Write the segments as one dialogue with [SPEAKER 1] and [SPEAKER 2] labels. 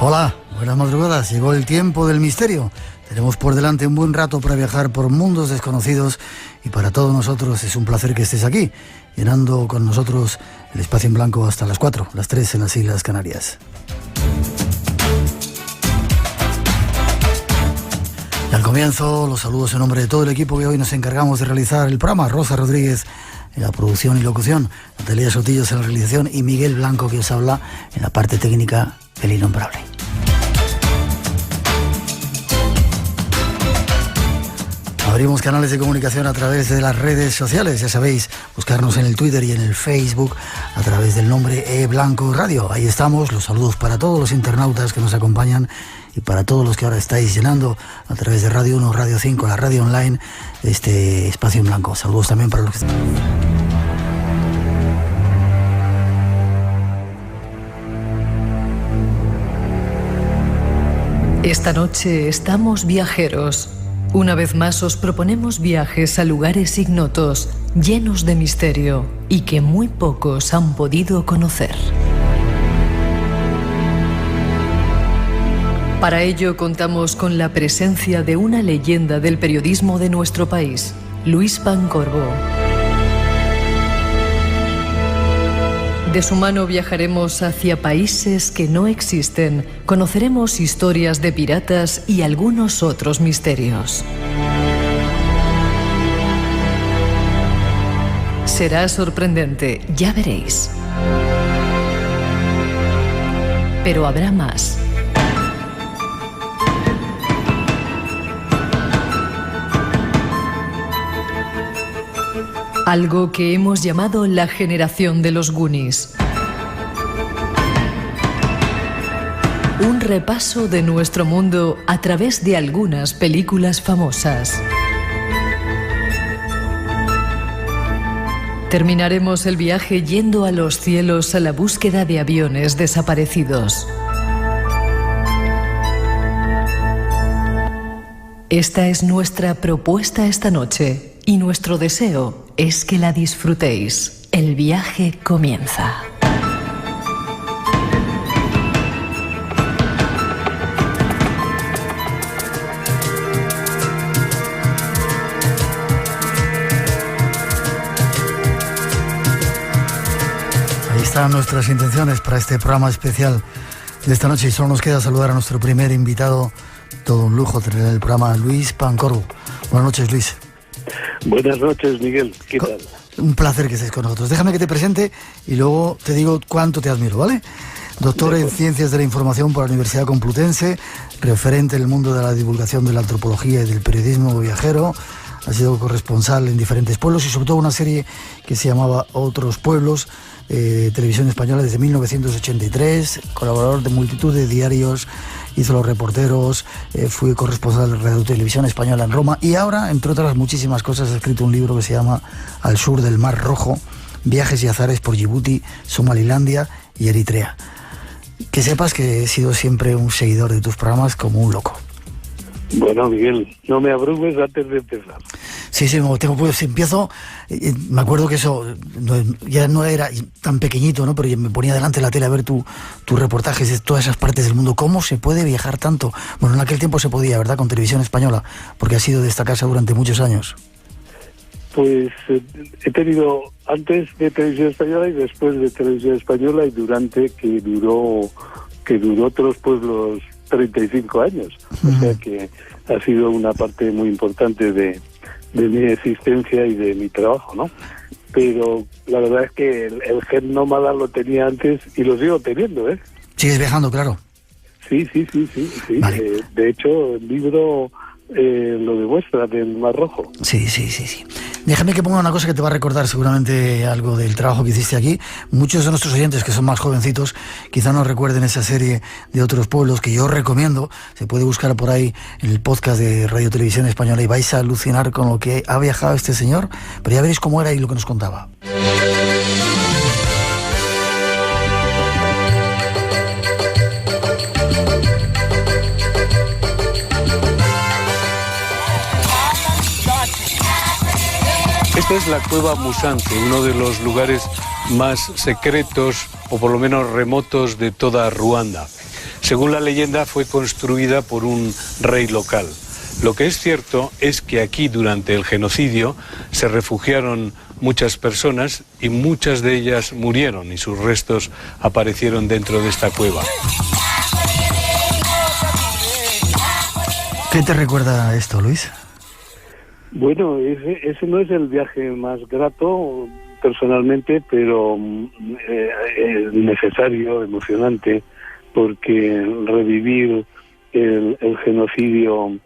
[SPEAKER 1] Hola, buenas madrugadas. Llegó el tiempo del misterio. Tenemos por delante un buen rato para viajar por mundos desconocidos y para todos nosotros es un placer que estés aquí, llenando con nosotros el espacio en blanco hasta las 4, las 3 en las Islas Canarias. Y al comienzo, los saludos en nombre de todo el equipo que hoy nos encargamos de realizar el programa. Rosa Rodríguez en la producción y locución, Natalia Sotillos en la realización y Miguel Blanco que os habla en la parte técnica del innombrable. Abrimos canales de comunicación a través de las redes sociales, ya sabéis, buscarnos en el Twitter y en el Facebook a través del nombre Blanco Radio. Ahí estamos, los saludos para todos los internautas que nos acompañan y para todos los que ahora estáis llenando a través de Radio 1, Radio 5, la radio online, este espacio en blanco. Saludos también para los que están.
[SPEAKER 2] Esta noche estamos viajeros. Una vez más os proponemos viajes a lugares ignotos, llenos de misterio y que muy pocos han podido conocer. Para ello contamos con la presencia de una leyenda del periodismo de nuestro país, Luis Pancorbo. De su mano viajaremos hacia países que no existen, conoceremos historias de piratas y algunos otros misterios. Será sorprendente, ya veréis. Pero habrá más. Algo que hemos llamado la generación de los Goonies. Un repaso de nuestro mundo a través de algunas películas famosas. Terminaremos el viaje yendo a los cielos a la búsqueda de aviones desaparecidos. Esta es nuestra propuesta esta noche. Y nuestro deseo es que la disfrutéis. El viaje comienza.
[SPEAKER 1] Ahí están nuestras intenciones para este programa especial de esta noche y solo nos queda saludar a nuestro primer invitado. Todo un lujo tener el programa, Luis Pancorbo. Buenas noches, Luis.
[SPEAKER 3] Buenas noches, Miguel. ¿Qué tal?
[SPEAKER 1] Un placer que estés con nosotros. Déjame que te presente y luego te digo cuánto te admiro, ¿vale? Doctor en Ciencias de la Información por la Universidad Complutense, referente en el mundo de la divulgación de la antropología y del periodismo viajero. Ha sido corresponsal en diferentes pueblos y sobre todo una serie que se llamaba Otros Pueblos, Televisión Española desde 1983, colaborador de multitud de diarios, hizo Los Reporteros, fue corresponsal de Radio Televisión Española en Roma y ahora, entre otras muchísimas cosas, ha escrito un libro que se llama Al sur del Mar Rojo, viajes y azares por Djibouti, Somalilandia y Eritrea. Que sepas que he sido siempre un seguidor de tus programas como un loco.
[SPEAKER 3] Bueno, Miguel, no me abrumes antes de empezar.
[SPEAKER 1] Sí, pues empiezo, me acuerdo que eso ya no era tan pequeñito, ¿no? Pero me ponía delante de la tele a ver tus reportajes de todas esas partes del mundo. ¿Cómo se puede viajar tanto? Bueno, en aquel tiempo se podía, ¿verdad? Con Televisión Española, porque ha sido de esta casa durante muchos años.
[SPEAKER 3] Pues he tenido antes de Televisión Española y después de Televisión Española y durante que duró Otros Pueblos 35 años. O sea que ha sido una parte muy importante de mi existencia y de mi trabajo, ¿no? Pero la verdad es que el gen nómada lo tenía antes y lo sigo teniendo, ¿eh?
[SPEAKER 1] ¿Sigues viajando, claro?
[SPEAKER 3] Sí. Vale. De hecho, el libro lo demuestra del Mar Rojo.
[SPEAKER 1] Sí. Déjame que ponga una cosa que te va a recordar seguramente algo del trabajo que hiciste aquí. Muchos de nuestros oyentes que son más jovencitos quizá no recuerden esa serie de Otros Pueblos que yo recomiendo. Se puede buscar por ahí en el podcast de Radio Televisión Española y vais a alucinar con lo que ha viajado este señor, pero ya veréis cómo era y lo que nos contaba.
[SPEAKER 4] Esta es la cueva Musante, uno de los lugares más secretos o por lo menos remotos de toda Ruanda. Según la leyenda, fue construida por un rey local. Lo que es cierto es que aquí, durante el genocidio, se refugiaron muchas personas y muchas de ellas murieron y sus restos aparecieron dentro de esta cueva.
[SPEAKER 1] ¿Qué te recuerda esto, Luis?
[SPEAKER 3] Bueno, ese no es el viaje más grato personalmente, pero necesario, emocionante, porque revivir el genocidio,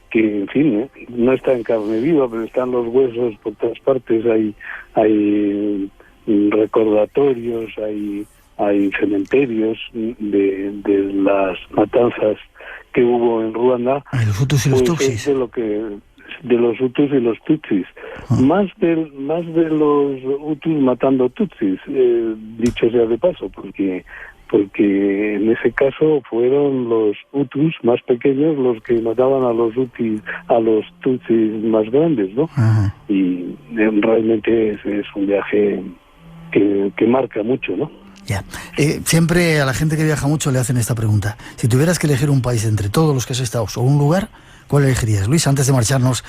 [SPEAKER 3] que en fin, no está en carne viva, pero están los huesos por todas partes, hay recordatorios, hay cementerios de las matanzas que hubo en Ruanda.
[SPEAKER 1] Los Hutus y los Tutsis.
[SPEAKER 3] De los Hutus y los Tutsis. Más de los Hutus matando Tutsis, dicho sea de paso, porque en ese caso fueron los Hutus más pequeños los que mataban a los Tutsis más grandes, ¿no? Ajá. Y realmente es un viaje que marca mucho, ¿no?
[SPEAKER 1] Ya. Siempre a la gente que viaja mucho le hacen esta pregunta. Si tuvieras que elegir un país entre todos los que has estado o un lugar, ¿cuál elegirías, Luis? Antes de marcharnos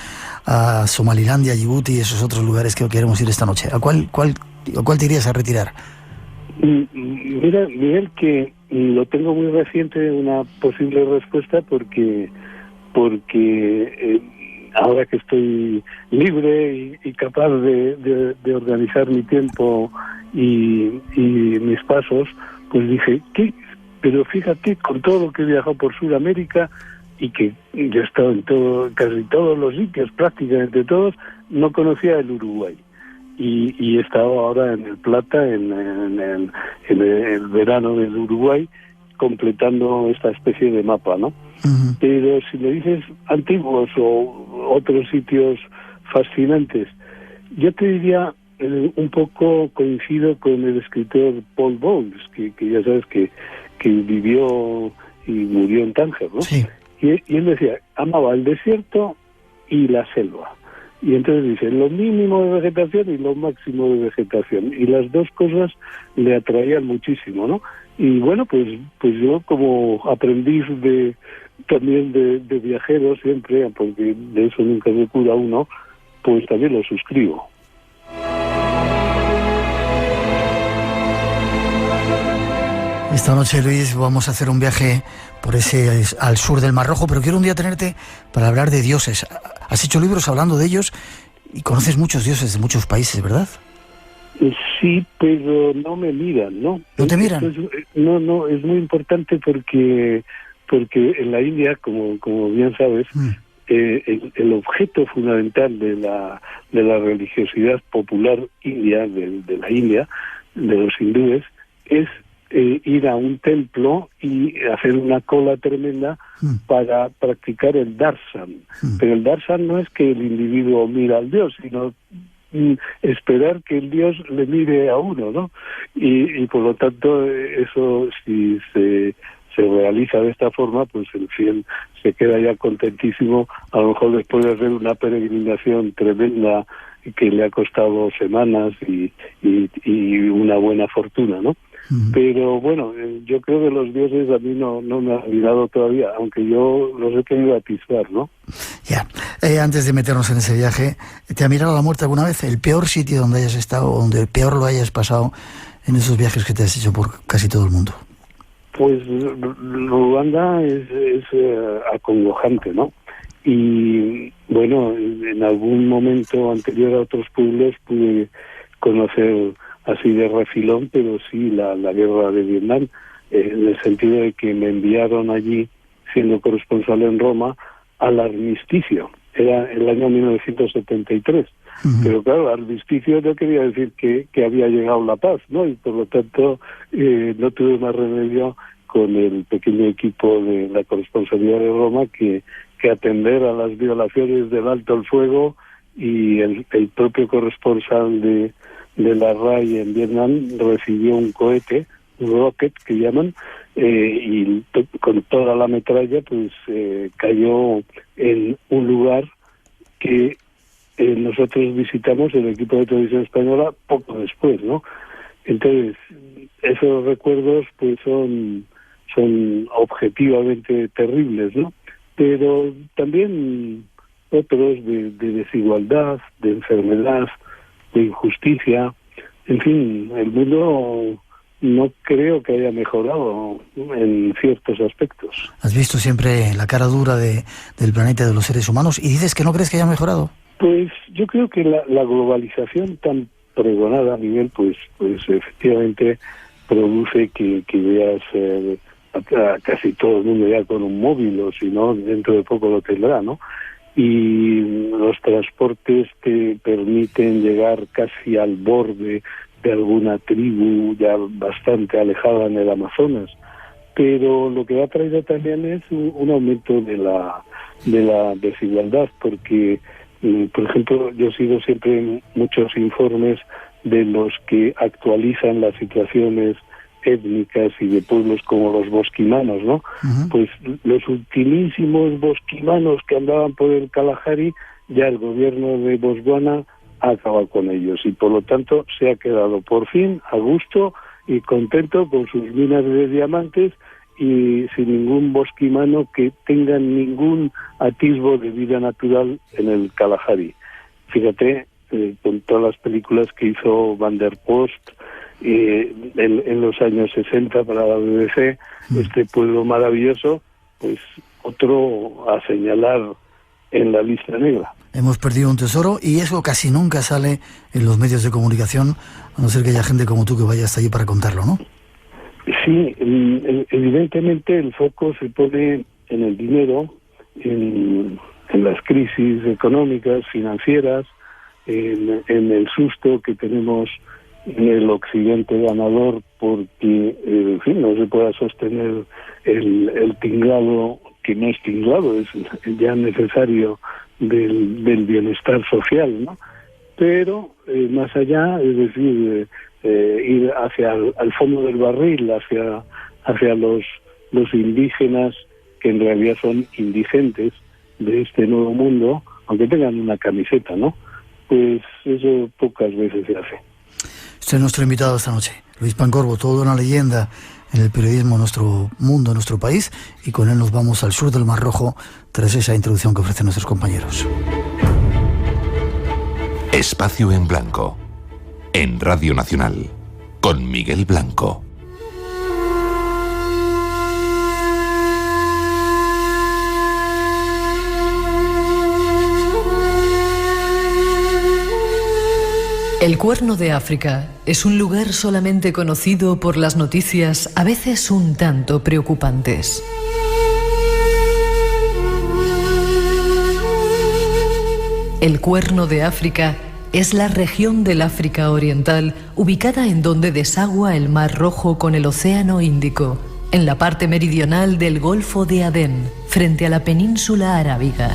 [SPEAKER 1] a Somalilandia, Djibouti y esos otros lugares que queremos ir esta noche, ¿a cuál te irías a retirar?
[SPEAKER 3] Mira, Miguel, que lo tengo muy reciente una posible respuesta porque ahora que estoy libre y capaz de organizar mi tiempo y mis pasos, pues dije, ¿qué? Pero fíjate, con todo lo que he viajado por Sudamérica y que yo he estado en casi todos los sitios, prácticamente todos, no conocía el Uruguay. Y he estado ahora en el Plata, en el verano del Uruguay, completando esta especie de mapa, ¿no? Uh-huh. Pero si me dices antiguos o otros sitios fascinantes, yo te diría, un poco coincido con el escritor Paul Bowles, que ya sabes que vivió y murió en Tánger, ¿no? Sí. Y él decía, amaba el desierto y la selva. Y entonces dice, lo mínimo de vegetación y lo máximo de vegetación. Y las dos cosas le atraían muchísimo, ¿no? Y bueno, pues yo como aprendiz también de viajero siempre, porque de eso nunca se cura uno, pues también lo suscribo.
[SPEAKER 1] Esta noche, Luis, vamos a hacer un viaje por al sur del Mar Rojo, pero quiero un día tenerte para hablar de dioses. Has hecho libros hablando de ellos y conoces muchos dioses de muchos países, ¿verdad?
[SPEAKER 3] Sí, pero no me miran, ¿no?
[SPEAKER 1] ¿No te miran?
[SPEAKER 3] No, es muy importante porque en la India, como bien sabes, el objeto fundamental de la religiosidad popular india, de la India, de los hindúes, es ir a un templo y hacer una cola tremenda para practicar el darshan. Pero el darshan no es que el individuo mira al Dios, sino esperar que el Dios le mire a uno, ¿no? Y por lo tanto, eso, si se realiza de esta forma, pues el fiel se queda ya contentísimo, a lo mejor después de hacer una peregrinación tremenda que le ha costado semanas y una buena fortuna, ¿no? Pero bueno, yo creo que los dioses a mí no me han mirado todavía, aunque yo los he querido atisbar, ¿no?
[SPEAKER 1] Ya, antes de meternos en ese viaje, ¿te ha mirado la muerte alguna vez? ¿El peor sitio donde hayas estado, o donde peor lo hayas pasado en esos viajes que te has hecho por casi todo el mundo?
[SPEAKER 3] Pues Ruanda es acongojante, ¿no? Y bueno, en algún momento anterior a otros pueblos pude conocer así de refilón, pero sí la guerra de Vietnam, en el sentido de que me enviaron allí, siendo corresponsal en Roma, al armisticio. Era el año 1973. Pero claro, armisticio no quería decir que había llegado la paz, ¿no? Y por lo tanto no tuve más remedio con el pequeño equipo de la corresponsalía de Roma que atender a las violaciones del alto el fuego, y el propio corresponsal de la RAI en Vietnam recibió un cohete, un rocket que llaman, y con toda la metralla pues cayó en un lugar que nosotros visitamos, el equipo de televisión española, poco después, ¿no? Entonces, esos recuerdos pues son son objetivamente terribles, ¿no? Pero también otros de desigualdad, de enfermedad, de injusticia. En fin, el mundo no creo que haya mejorado en ciertos aspectos.
[SPEAKER 1] Has visto siempre la cara dura del planeta, de los seres humanos, y dices que no crees que haya mejorado.
[SPEAKER 3] Pues yo creo que la globalización tan pregonada a nivel, pues efectivamente produce que veas a casi todo el mundo ya con un móvil, o si no, dentro de poco lo tendrá, ¿no? Y los transportes te permiten llegar casi al borde de alguna tribu ya bastante alejada en el Amazonas. Pero lo que ha traído también es un aumento de la desigualdad, porque, por ejemplo, yo sigo siempre muchos informes de los que actualizan las situaciones étnicas y de pueblos como los bosquimanos, ¿no? Uh-huh. Pues los ultimísimos bosquimanos que andaban por el Kalahari, ya el gobierno de Botswana ha acabado con ellos, y por lo tanto se ha quedado por fin a gusto y contento con sus minas de diamantes y sin ningún bosquimano que tenga ningún atisbo de vida natural en el Kalahari. Fíjate, con todas las películas que hizo Van der Post en los años 60 para la BBC, este pueblo maravilloso, pues otro a señalar en la lista negra.
[SPEAKER 1] Hemos perdido un tesoro, y eso casi nunca sale en los medios de comunicación, a no ser que haya gente como tú que vaya hasta allí para contarlo, ¿no?
[SPEAKER 3] Sí, evidentemente el foco se pone en el dinero, en las crisis económicas, financieras, en el susto que tenemos en el occidente ganador, porque en fin, no se pueda sostener el tinglado, que no es tinglado, es ya necesario del bienestar social, ¿no? Pero más allá, es decir, ir hacia al fondo del barril, hacia los indígenas, que en realidad son indigentes de este nuevo mundo, aunque tengan una camiseta, ¿no? Pues eso pocas veces se hace.
[SPEAKER 1] Este es nuestro invitado esta noche, Luis Pancorbo, toda una leyenda en el periodismo en nuestro mundo, en nuestro país, y con él nos vamos al sur del Mar Rojo tras esa introducción que ofrecen nuestros compañeros.
[SPEAKER 5] Espacio en Blanco, en Radio Nacional, con Miguel Blanco.
[SPEAKER 2] El Cuerno de África es un lugar solamente conocido por las noticias, a veces un tanto preocupantes. El Cuerno de África es la región del África Oriental ubicada en donde desagua el Mar Rojo con el Océano Índico, en la parte meridional del Golfo de Adén, frente a la península arábiga.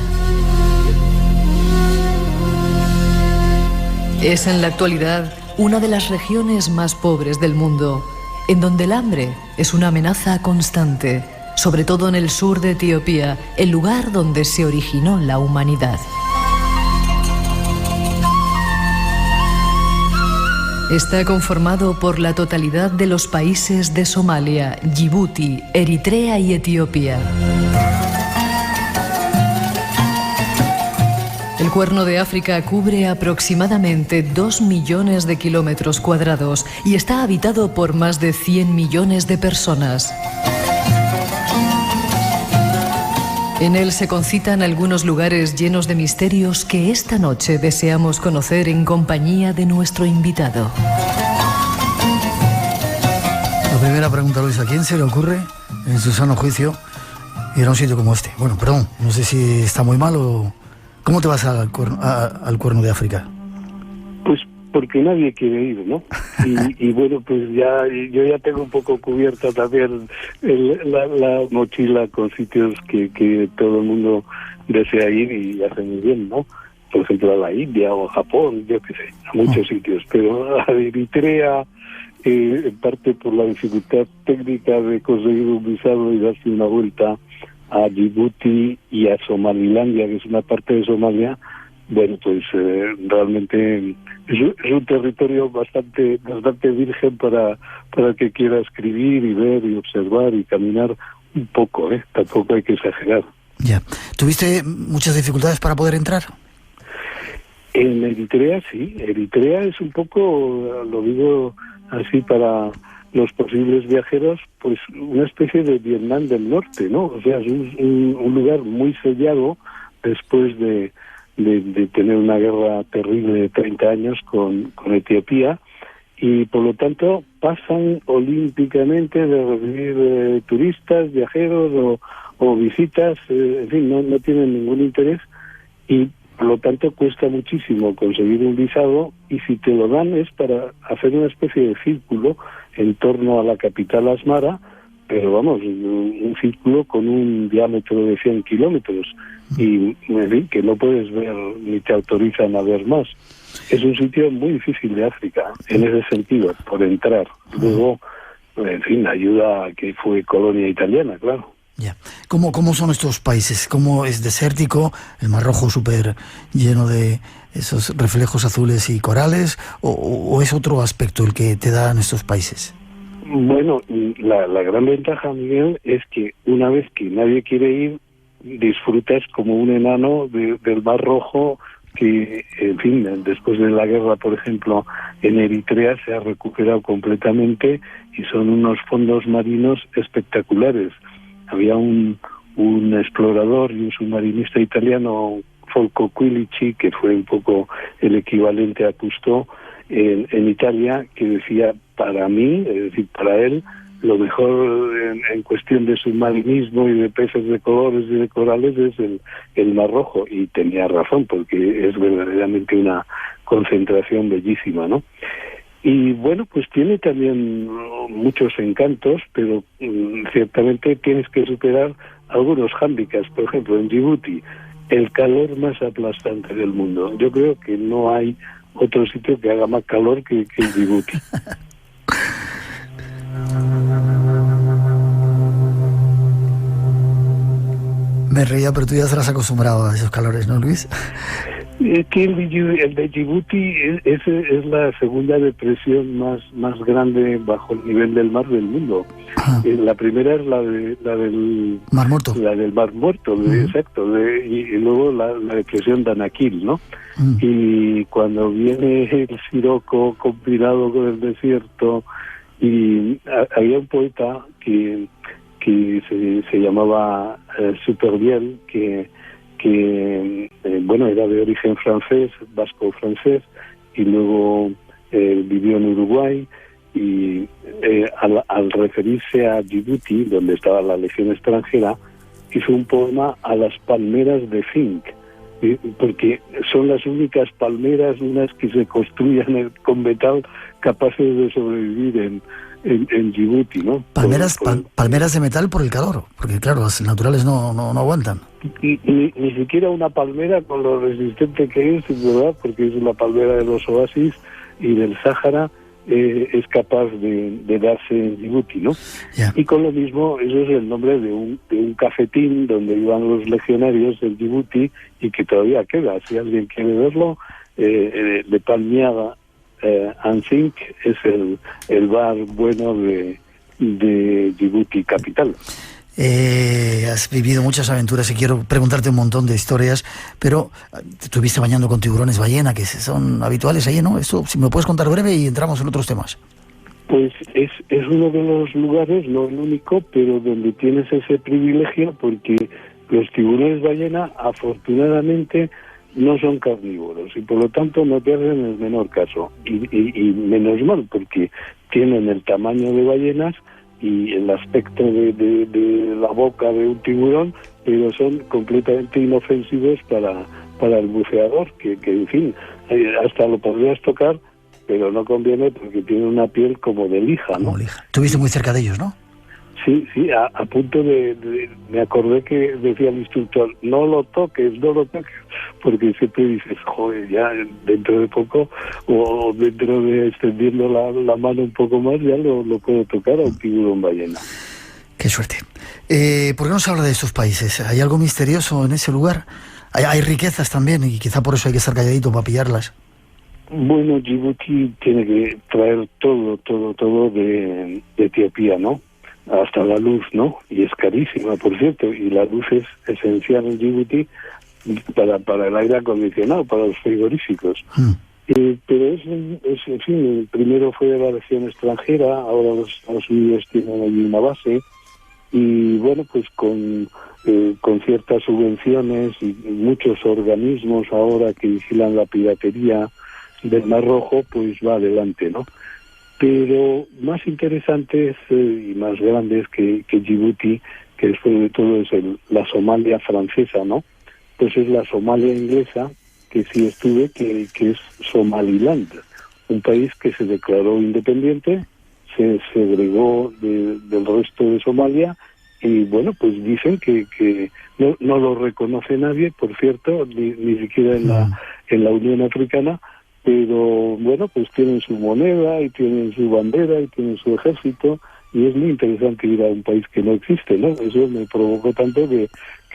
[SPEAKER 2] Es en la actualidad una de las regiones más pobres del mundo, en donde el hambre es una amenaza constante, sobre todo en el sur de Etiopía, el lugar donde se originó la humanidad. Está conformado por la totalidad de los países de Somalia, Djibouti, Eritrea y Etiopía. El Cuerno de África cubre aproximadamente 2 millones de kilómetros cuadrados y está habitado por más de 100 millones de personas. En él se concitan algunos lugares llenos de misterios que esta noche deseamos conocer en compañía de nuestro invitado.
[SPEAKER 1] La primera pregunta, Luis, ¿a quién se le ocurre, en su sano juicio, ir a un sitio como este? Bueno, perdón, no sé si está muy mal o... ¿Cómo te vas al Cuerno de África?
[SPEAKER 3] Pues porque nadie quiere ir, ¿no? Y bueno, pues yo ya tengo un poco cubierta también la mochila con sitios que todo el mundo desea ir y hace muy bien, ¿no? Por ejemplo, a la India o a Japón, yo qué sé, a muchos sitios. Pero a Eritrea, en parte por la dificultad técnica de conseguir un visado y darse una vuelta, a Djibouti y a Somalilandia, que es una parte de Somalia, bueno, pues realmente es un territorio bastante virgen para el que quiera escribir y ver y observar y caminar un poco, tampoco hay que exagerar.
[SPEAKER 1] Ya. ¿Tuviste muchas dificultades para poder entrar?
[SPEAKER 3] En Eritrea sí, Eritrea es un poco, lo digo así para los posibles viajeros, pues una especie de Vietnam del Norte, ¿no? O sea, es un lugar muy sellado después de tener una guerra terrible de 30 años con Etiopía, y por lo tanto pasan olímpicamente de recibir turistas, viajeros o visitas, en fin, no tienen ningún interés, y por lo tanto cuesta muchísimo conseguir un visado, y si te lo dan es para hacer una especie de círculo en torno a la capital Asmara, pero vamos, un círculo con un diámetro de 100 kilómetros, y en fin, que no puedes ver ni te autorizan a ver más. Es un sitio muy difícil de África, en ese sentido, por entrar. Luego, en fin, ayuda a que fue colonia italiana, claro.
[SPEAKER 1] Ya. ¿Cómo son estos países? ¿Cómo es desértico, el Mar Rojo súper lleno de esos reflejos azules y corales, o es otro aspecto el que te dan estos países?
[SPEAKER 3] Bueno, la gran ventaja, Miguel, es que una vez que nadie quiere ir, disfrutas como un enano del Mar Rojo, que, en fin, después de la guerra, por ejemplo, en Eritrea se ha recuperado completamente y son unos fondos marinos espectaculares. Había un explorador y un submarinista italiano, Folco Quilici, que fue un poco el equivalente a Cousteau en Italia, que decía, para mí, es decir, para él, lo mejor en cuestión de submarinismo y de peces de colores y de corales es el Mar Rojo, y tenía razón, porque es verdaderamente una concentración bellísima, ¿no? Y bueno, pues tiene también muchos encantos, pero ciertamente tienes que superar algunos hándicaps. Por ejemplo, en Djibouti, el calor más aplastante del mundo. Yo creo que no hay otro sitio que haga más calor que Djibouti.
[SPEAKER 1] Me reía, pero tú ya estarás acostumbrado a esos calores, ¿no, Luis?
[SPEAKER 3] Que el de Djibouti es la segunda depresión más grande bajo el nivel del mar del mundo. La primera es la del
[SPEAKER 1] Mar Muerto.
[SPEAKER 3] La del Mar Muerto, exacto. Y luego la depresión de Danakil, ¿no? Y cuando viene el siroco combinado con el desierto, y había un poeta que se llamaba Supervielle, que bueno, era de origen francés, vasco-francés, y luego vivió en Uruguay, y al referirse a Djibouti, donde estaba la legión extranjera, hizo un poema a las palmeras de zinc, porque son las únicas palmeras, unas que se construyan con metal, capaces de sobrevivir en Djibouti, ¿no?
[SPEAKER 1] Palmeras de metal por el calor, porque claro, las naturales no aguantan.
[SPEAKER 3] Ni siquiera una palmera, con lo resistente que es, ¿verdad? Porque es una palmera de los oasis y del Sáhara, es capaz de darse en Djibouti, ¿no?
[SPEAKER 1] Yeah.
[SPEAKER 3] Y con lo mismo, eso es el nombre de un cafetín donde iban los legionarios del Djibouti, y que todavía queda. Si alguien quiere verlo, de Palmiada Zinc es el bar bueno de Djibouti capital.
[SPEAKER 1] Has vivido muchas aventuras y quiero preguntarte un montón de historias, pero te estuviste bañando con tiburones ballena, que son habituales ahí, ¿no? Esto, si me lo puedes contar breve y entramos en otros temas.
[SPEAKER 3] Pues es uno de los lugares, no el único, pero donde tienes ese privilegio, porque los tiburones ballena, afortunadamente, no son carnívoros y por lo tanto no te hacen el menor caso. Y menos mal, porque tienen el tamaño de ballenas y el aspecto de la boca de un tiburón, pero son completamente inofensivos para el buceador, que en fin, hasta lo podrías tocar, pero no conviene porque tiene una piel como de lija, ¿no?
[SPEAKER 1] Como lija. Estuviste muy cerca de ellos, ¿no?
[SPEAKER 3] Sí, a punto me acordé que decía el instructor, no lo toques, porque siempre dices, joder, ya dentro de poco, o dentro de extendiendo la mano un poco más, ya lo puedo tocar a un tiburón ballena.
[SPEAKER 1] Qué suerte. ¿Por qué no se habla de estos países? ¿Hay algo misterioso en ese lugar? Hay riquezas también, y quizá por eso hay que estar calladito para pillarlas.
[SPEAKER 3] Bueno, Djibouti tiene que traer todo de Etiopía, ¿no? Hasta la luz, ¿no? Y es carísima, por cierto, y la luz es esencial en Djibouti para el aire acondicionado, para los frigoríficos. Pero en fin, primero fue de la región extranjera, ahora los Estados Unidos tienen allí una base, y bueno, pues con ciertas subvenciones y muchos organismos ahora que vigilan la piratería del Mar Rojo, pues va adelante, ¿no? Pero más interesantes y más grandes que Djibouti, que después de todo es la Somalia francesa, ¿no? Pues es la Somalia inglesa, que sí estuve, que es Somaliland, un país que se declaró independiente, se segregó del resto de Somalia, y bueno, pues dicen que no lo reconoce nadie, por cierto, ni siquiera en la Unión Africana, pero bueno, pues tienen su moneda y tienen su bandera y tienen su ejército, y es muy interesante ir a un país que no existe, ¿no? Eso me provocó tanto que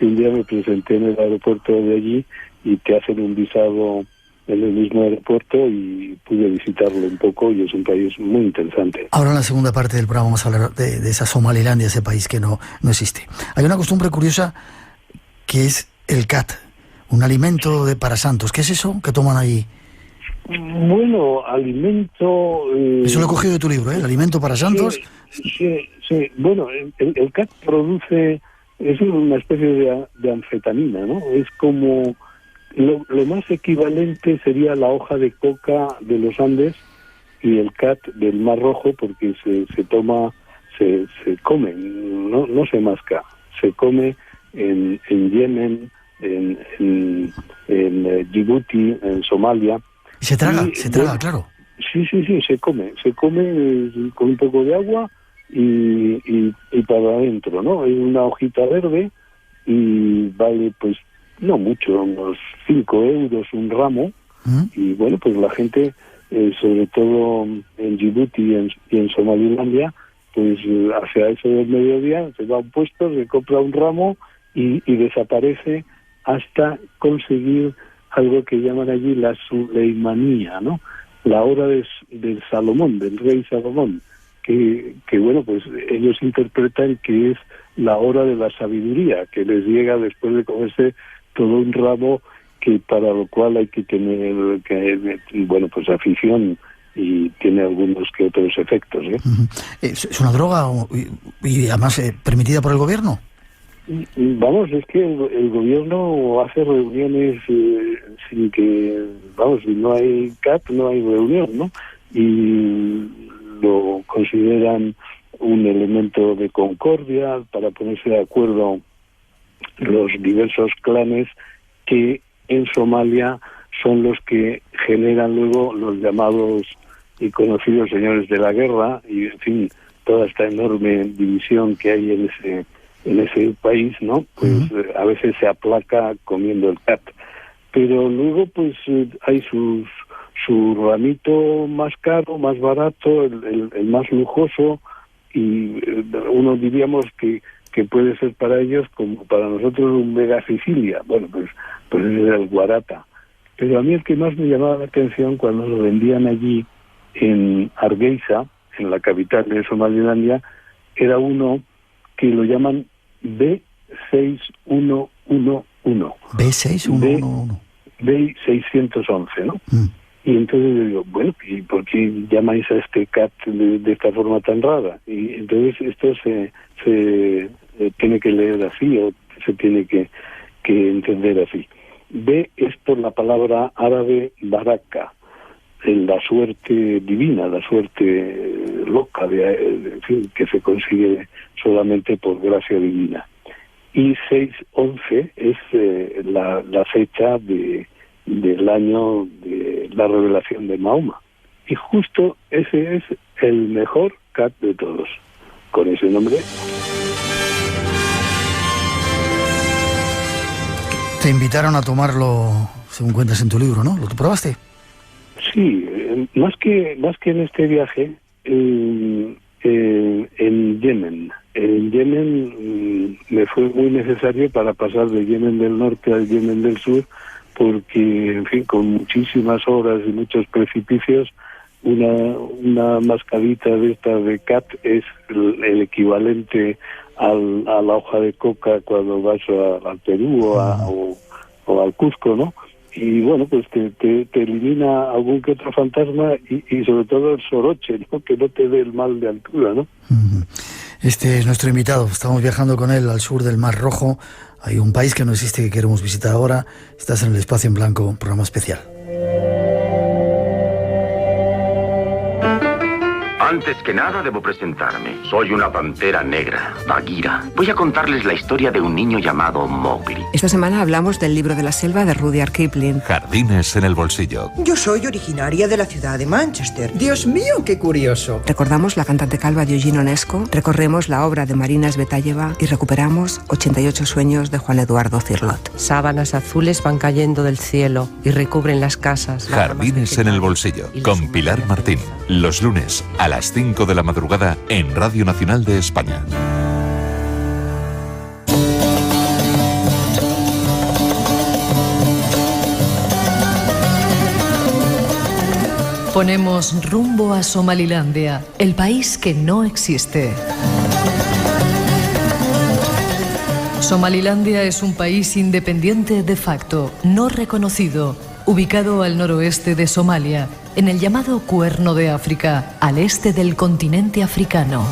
[SPEAKER 3] un día me presenté en el aeropuerto de allí y te hacen un visado en el mismo aeropuerto y pude visitarlo un poco, y es un país muy interesante.
[SPEAKER 1] Ahora en la segunda parte del programa vamos a hablar de esa Somalilandia, ese país que no existe. Hay una costumbre curiosa que es el cat, un alimento para santos. ¿Qué es eso que toman allí?
[SPEAKER 3] Bueno, alimento...
[SPEAKER 1] Eso lo he cogido de tu libro, ¿eh? El alimento para santos.
[SPEAKER 3] Sí. Bueno, el cat produce... Es una especie de anfetamina, ¿no? Es como... Lo más equivalente sería la hoja de coca de los Andes y el cat del Mar Rojo, porque se toma, se come, no se masca, se come en Yemen, en Djibouti, en Somalia.
[SPEAKER 1] Y se traga, claro.
[SPEAKER 3] Sí, se come con un poco de agua y para adentro, ¿no? Hay una hojita verde y vale, pues, no mucho, unos 5 euros un ramo, y bueno, pues la gente, sobre todo en Djibouti y en Somalilandia, pues hacia eso del mediodía se va a un puesto, se compra un ramo y desaparece hasta conseguir algo que llaman allí la Suleimanía, ¿no? La hora del Salomón, del rey Salomón, que bueno, pues ellos interpretan que es la hora de la sabiduría, que les llega después de comerse todo un ramo, que para lo cual hay que tener bueno, pues afición, y tiene algunos que otros efectos, ¿eh?
[SPEAKER 1] ¿Es una droga y además permitida por el gobierno?
[SPEAKER 3] Vamos, es que el gobierno hace reuniones sin que, vamos, si no hay CAT, no hay reunión, ¿no? Y lo consideran un elemento de concordia para ponerse de acuerdo los diversos clanes que en Somalia son los que generan luego los llamados y conocidos señores de la guerra, y en fin, toda esta enorme división que hay en ese país, ¿no? Pues a veces se aplaca comiendo el cat. Pero luego pues hay su ramito más caro, más barato, el más lujoso, y uno diríamos que puede ser para ellos como para nosotros un Mega Sicilia. Bueno, pues ese es el guarata. Pero a mí el que más me llamaba la atención cuando lo vendían allí en Hargeisa, en la capital de Somalilandia, era uno que lo llaman B6111.
[SPEAKER 1] B6111.
[SPEAKER 3] B611, ¿no? Y entonces yo digo, bueno, ¿y por qué llamáis a este cat de esta forma tan rara? Y entonces esto se tiene que leer así, o se tiene que entender así. B es por la palabra árabe baraka, la suerte divina, la suerte loca, en fin, que se consigue solamente por gracia divina. Y 611 es la fecha del año de la revelación de Mahoma. Y justo ese es el mejor cat de todos, con ese nombre.
[SPEAKER 1] Te invitaron a tomarlo, según cuentas en tu libro, ¿no? ¿Lo probaste?
[SPEAKER 3] Sí, más que en este viaje, en Yemen. En Yemen me fue muy necesario para pasar de Yemen del norte al Yemen del sur, porque, en fin, con muchísimas obras y muchos precipicios, una mascadita de esta de cat es el equivalente a la hoja de coca cuando vas al Perú o al Cusco, ¿no? Y bueno, pues te elimina algún que otro fantasma y sobre todo el soroche, ¿no? Que no te dé el mal de altura, ¿no?
[SPEAKER 1] Este es nuestro invitado. Estamos viajando con él al sur del Mar Rojo. Hay un país que no existe que queremos visitar ahora. Estás en el Espacio en Blanco, un programa especial.
[SPEAKER 6] Antes que nada debo presentarme. Soy una pantera negra, Bagheera. Voy a contarles la historia de un niño llamado Mowgli.
[SPEAKER 7] Esta semana hablamos del libro de la selva de Rudyard Kipling.
[SPEAKER 5] Jardines en el bolsillo.
[SPEAKER 8] Yo soy originaria de la ciudad de Manchester. Dios mío, qué curioso.
[SPEAKER 7] Recordamos la cantante calva de Eugene Onesco, recorremos la obra de Marina Svetaeva y recuperamos 88 sueños de Juan Eduardo Cirlot.
[SPEAKER 9] Sábanas azules van cayendo del cielo y recubren las casas.
[SPEAKER 5] Jardines en el bolsillo, con Pilar Martín. Los lunes a las 5 de la madrugada en Radio Nacional de España.
[SPEAKER 2] Ponemos rumbo a Somalilandia, el país que no existe. Somalilandia es un país independiente de facto, no reconocido, ubicado al noroeste de Somalia, en el llamado Cuerno de África, al este del continente africano.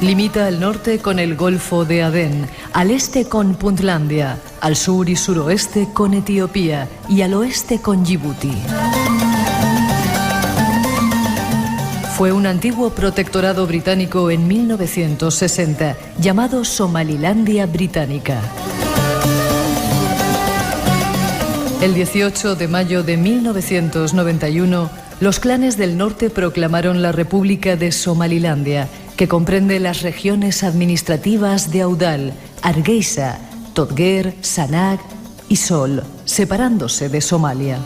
[SPEAKER 2] Limita al norte con el Golfo de Adén, al este con Puntlandia, al sur y suroeste con Etiopía y al oeste con Djibouti. Fue un antiguo protectorado británico en 1960, llamado Somalilandia Británica. El 18 de mayo de 1991, los clanes del norte proclamaron la República de Somalilandia, que comprende las regiones administrativas de Audal, Hargeisa, Todger, Sanaag y Sol, separándose de Somalia.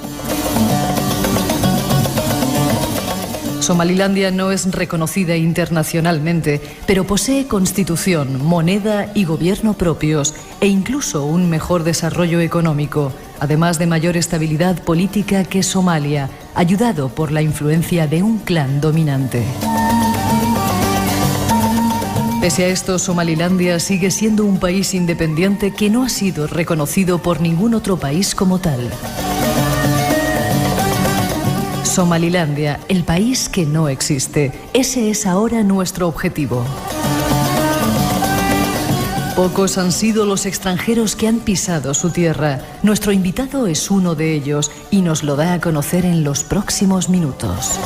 [SPEAKER 2] Somalilandia no es reconocida internacionalmente, pero posee constitución, moneda y gobierno propios e incluso un mejor desarrollo económico, además de mayor estabilidad política que Somalia, ayudado por la influencia de un clan dominante. Pese a esto, Somalilandia sigue siendo un país independiente que no ha sido reconocido por ningún otro país como tal. Somalilandia, el país que no existe. Ese es ahora nuestro objetivo. Pocos han sido los extranjeros que han pisado su tierra. Nuestro invitado es uno de ellos y nos lo da a conocer en los próximos minutos.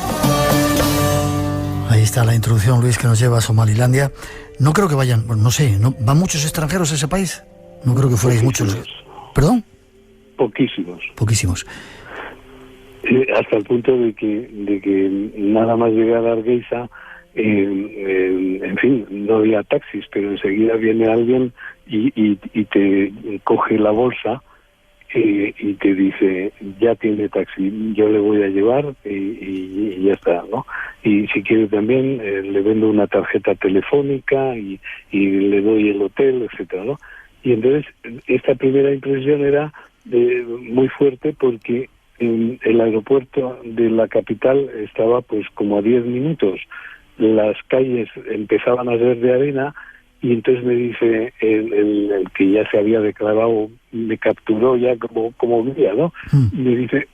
[SPEAKER 1] Ahí está la introducción, Luis, que nos lleva a Somalilandia. No creo que vayan, bueno, no sé, ¿no? ¿Van muchos extranjeros a ese país? No creo que fuerais muchos. ¿Perdón?
[SPEAKER 3] Poquísimos.
[SPEAKER 1] Poquísimos.
[SPEAKER 3] Hasta el punto de que nada más llegar a Hargeisa, en fin, no había taxis, pero enseguida viene alguien y te coge la bolsa y te dice, ya tiene taxi, yo le voy a llevar y ya está, ¿no? Y si quiere también le vendo una tarjeta telefónica y le doy el hotel, etcétera, ¿no? Y entonces esta primera impresión era muy fuerte porque el aeropuerto de la capital estaba pues como a 10 minutos. Las calles empezaban a ser de arena y entonces me dice el que ya se había declarado, me capturó ya como guía, ¿no? Me dice,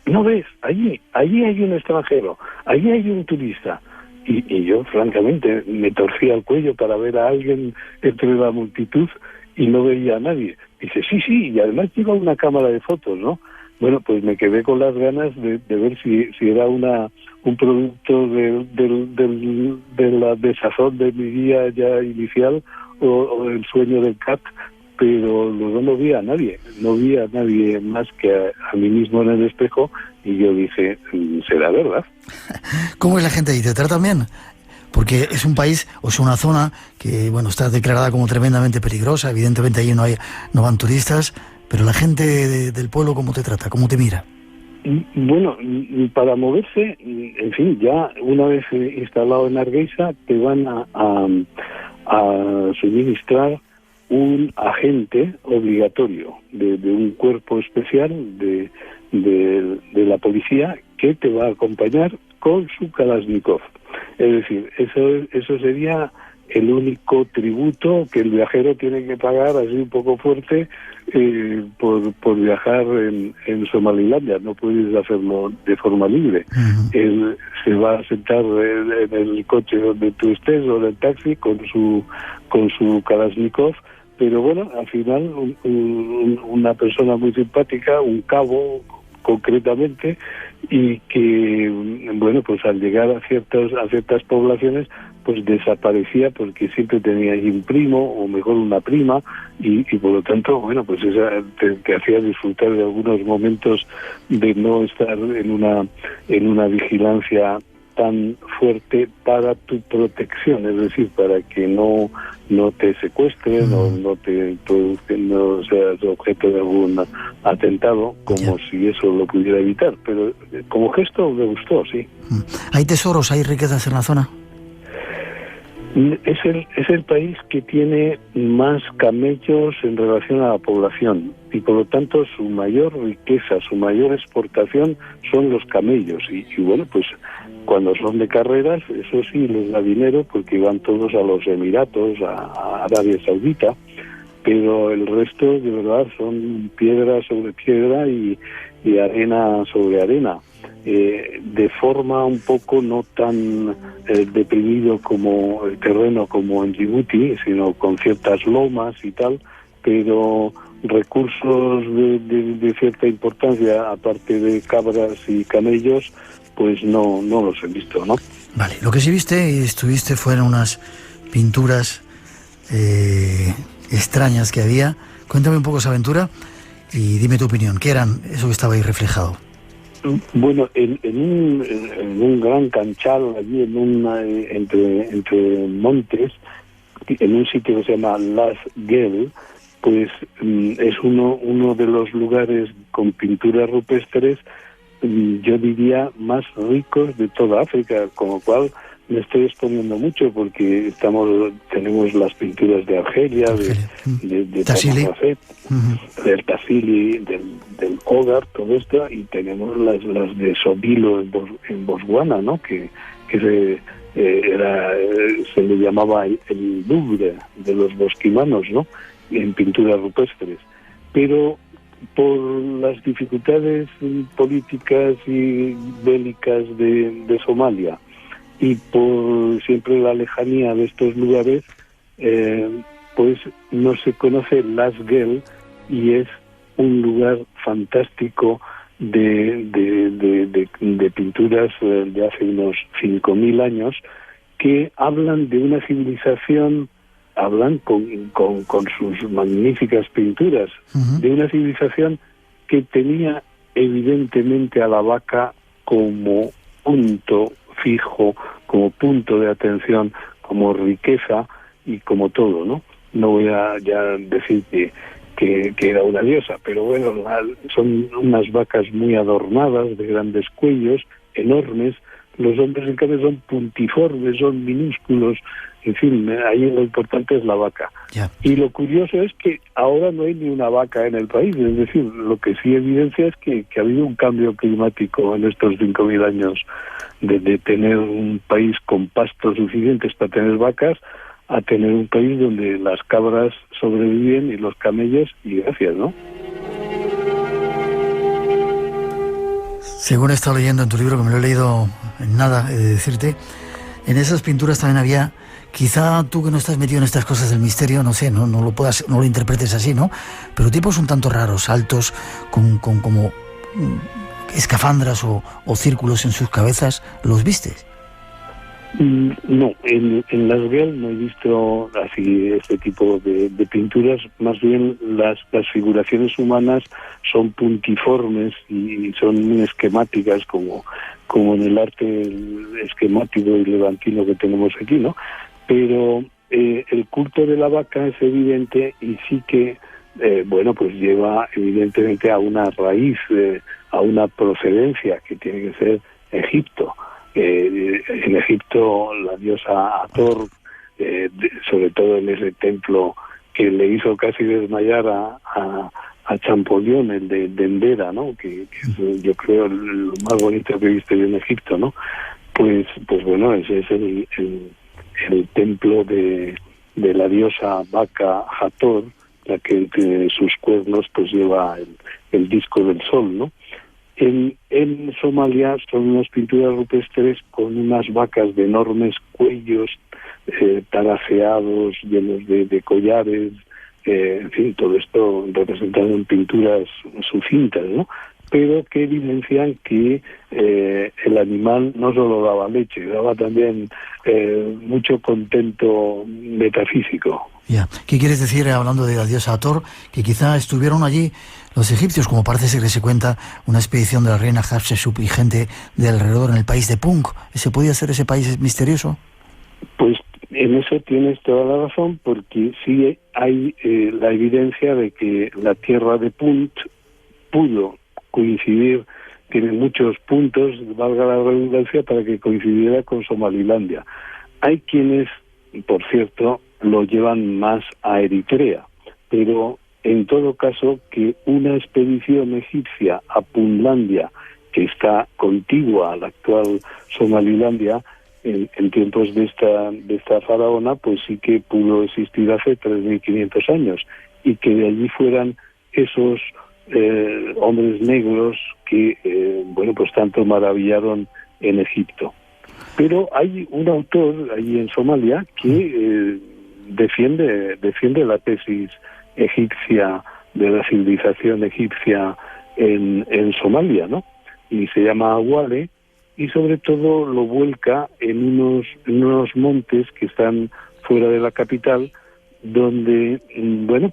[SPEAKER 3] ¿no ves? Allí hay un extranjero, allí hay un turista. Y yo, francamente, me torcía el cuello para ver a alguien entre la multitud y no veía a nadie. Dice, sí, y además lleva una cámara de fotos, ¿no? Bueno, pues me quedé con las ganas de ver si era un producto de la desazón de mi día ya inicial o el sueño del cat, pero luego no vi a nadie más que a mí mismo en el espejo y yo dije, ¿será verdad?
[SPEAKER 1] ¿Cómo es la gente ahí? ¿Te tratan bien? Porque es un país, o es una zona que, bueno, está declarada como tremendamente peligrosa, evidentemente allí no van turistas, pero la gente del pueblo, ¿cómo te trata? ¿Cómo te mira?
[SPEAKER 3] Bueno, para moverse, en fin, ya una vez instalado en Hargeisa, te van a suministrar un agente obligatorio de un cuerpo especial de la policía que te va a acompañar con su Kalashnikov. Es decir, eso sería el único tributo que el viajero tiene que pagar, así un poco fuerte, por viajar en Somalilandia. No puedes hacerlo de forma libre. Él se va a sentar en el coche donde tú estés o en el taxi con su Kalashnikov, pero bueno, al final una persona muy simpática, un cabo concretamente, y que, bueno, pues al llegar a ciertas poblaciones, pues desaparecía porque siempre tenía allí un primo, o mejor una prima, y por lo tanto, bueno, pues esa te hacía disfrutar de algunos momentos de no estar en una vigilancia tan fuerte para tu protección, es decir, para que no te secuestren, no seas objeto de algún atentado, como si eso lo pudiera evitar. Pero como gesto me gustó, sí.
[SPEAKER 1] ¿Hay tesoros, hay riquezas en la zona?
[SPEAKER 3] Es el país que tiene más camellos en relación a la población, y por lo tanto su mayor riqueza, su mayor exportación son los camellos, y bueno, pues cuando son de carreras, eso sí les da dinero porque van todos a los Emiratos, a Arabia Saudita, pero el resto de verdad son piedra sobre piedra y arena sobre arena, de forma un poco no tan deprimido como el terreno como en Djibouti, sino con ciertas lomas y tal, pero recursos de cierta importancia, aparte de cabras y camellos, pues no los he visto, ¿no?
[SPEAKER 1] Vale, lo que sí viste y estuviste fueron unas pinturas extrañas que había. Cuéntame un poco esa aventura y dime tu opinión. ¿Qué eran eso que estaba ahí reflejado?
[SPEAKER 3] Bueno, en un gran canchal allí entre montes, en un sitio que se llama Las Gel, pues es uno de los lugares con pinturas rupestres, yo diría, más ricos de toda África, con lo cual me estoy exponiendo mucho porque tenemos las pinturas de Argelia, de
[SPEAKER 1] Tassili,
[SPEAKER 3] del Tassili, del Hogar, todo esto, y tenemos las de Sobilo en Botswana, ¿no? Que se le llamaba el Louvre de los bosquimanos, ¿no? En pinturas rupestres, pero por las dificultades políticas y bélicas de Somalia y por siempre la lejanía de estos lugares, pues no se conoce Las Gel, y es un lugar fantástico de pinturas de hace unos 5.000 años que hablan de una civilización, hablan con sus magníficas pinturas, de una civilización que tenía evidentemente a la vaca como punto fijo, como punto de atención, como riqueza y como todo, ¿no? No voy a ya decir que era una diosa, pero bueno, son unas vacas muy adornadas, de grandes cuellos, enormes. Los hombres, en cambio, son puntiformes, son minúsculos. En fin, ahí lo importante es la vaca.
[SPEAKER 1] Yeah.
[SPEAKER 3] Y lo curioso es que ahora no hay ni una vaca en el país. Es decir, lo que sí evidencia es que ha habido un cambio climático en estos 5.000 años, de tener un país con pastos suficientes para tener vacas, a tener un país donde las cabras sobreviven y los camellos, y gracias, ¿no?
[SPEAKER 1] Según he estado leyendo en tu libro, que me lo he leído en nada, he de decirte, en esas pinturas también había, quizá tú que no estás metido en estas cosas del misterio, no sé, no lo interpretes así, ¿no? Pero tipos un tanto raros, altos, con como escafandras o círculos en sus cabezas, ¿los vistes?
[SPEAKER 3] No, en Las Gel no he visto así este tipo de pinturas. Más bien las figuraciones humanas son puntiformes y son muy esquemáticas, como en el arte esquemático y levantino que tenemos aquí, ¿no? Pero el culto de la vaca es evidente, y sí que bueno, pues lleva evidentemente a una raíz, a una procedencia que tiene que ser Egipto. En Egipto la diosa Hathor, sobre todo en ese templo que le hizo casi desmayar a Champollion, el de Endera, ¿no? Que es, yo creo, lo más bonito que he visto yo en Egipto, ¿no? Pues bueno, ese es el templo de la diosa vaca Hathor, la que entre sus cuernos pues lleva el disco del sol, ¿no? En Somalia son unas pinturas rupestres con unas vacas de enormes cuellos, tarajeados, llenos de collares, en fin, todo esto representado en pinturas sucintas, ¿no? Pero que evidencian que el animal no solo daba leche, daba también mucho contento metafísico.
[SPEAKER 1] Ya. ¿Qué quieres decir, hablando de la diosa Hathor, que quizá estuvieron allí los egipcios, como parece ser que se cuenta, una expedición de la reina Hatshepsut y gente de alrededor en el país de Punt? ¿Ese podía ser ese país misterioso?
[SPEAKER 3] Pues en eso tienes toda la razón, porque sí hay la evidencia de que la tierra de Punt pudo coincidir, tiene muchos puntos, valga la redundancia, para que coincidiera con Somalilandia. Hay quienes, por cierto, lo llevan más a Eritrea, pero en todo caso que una expedición egipcia a Puntlandia, que está contigua a la actual Somalilandia, en tiempos de esta faraona, pues sí que pudo existir hace 3.500 años, y que de allí fueran esos hombres negros que, pues tanto maravillaron en Egipto. Pero hay un autor allí en Somalia que defiende la tesis egipcia, de la civilización egipcia en Somalia, ¿no? Y se llama Awale, y sobre todo lo vuelca en unos montes que están fuera de la capital, donde,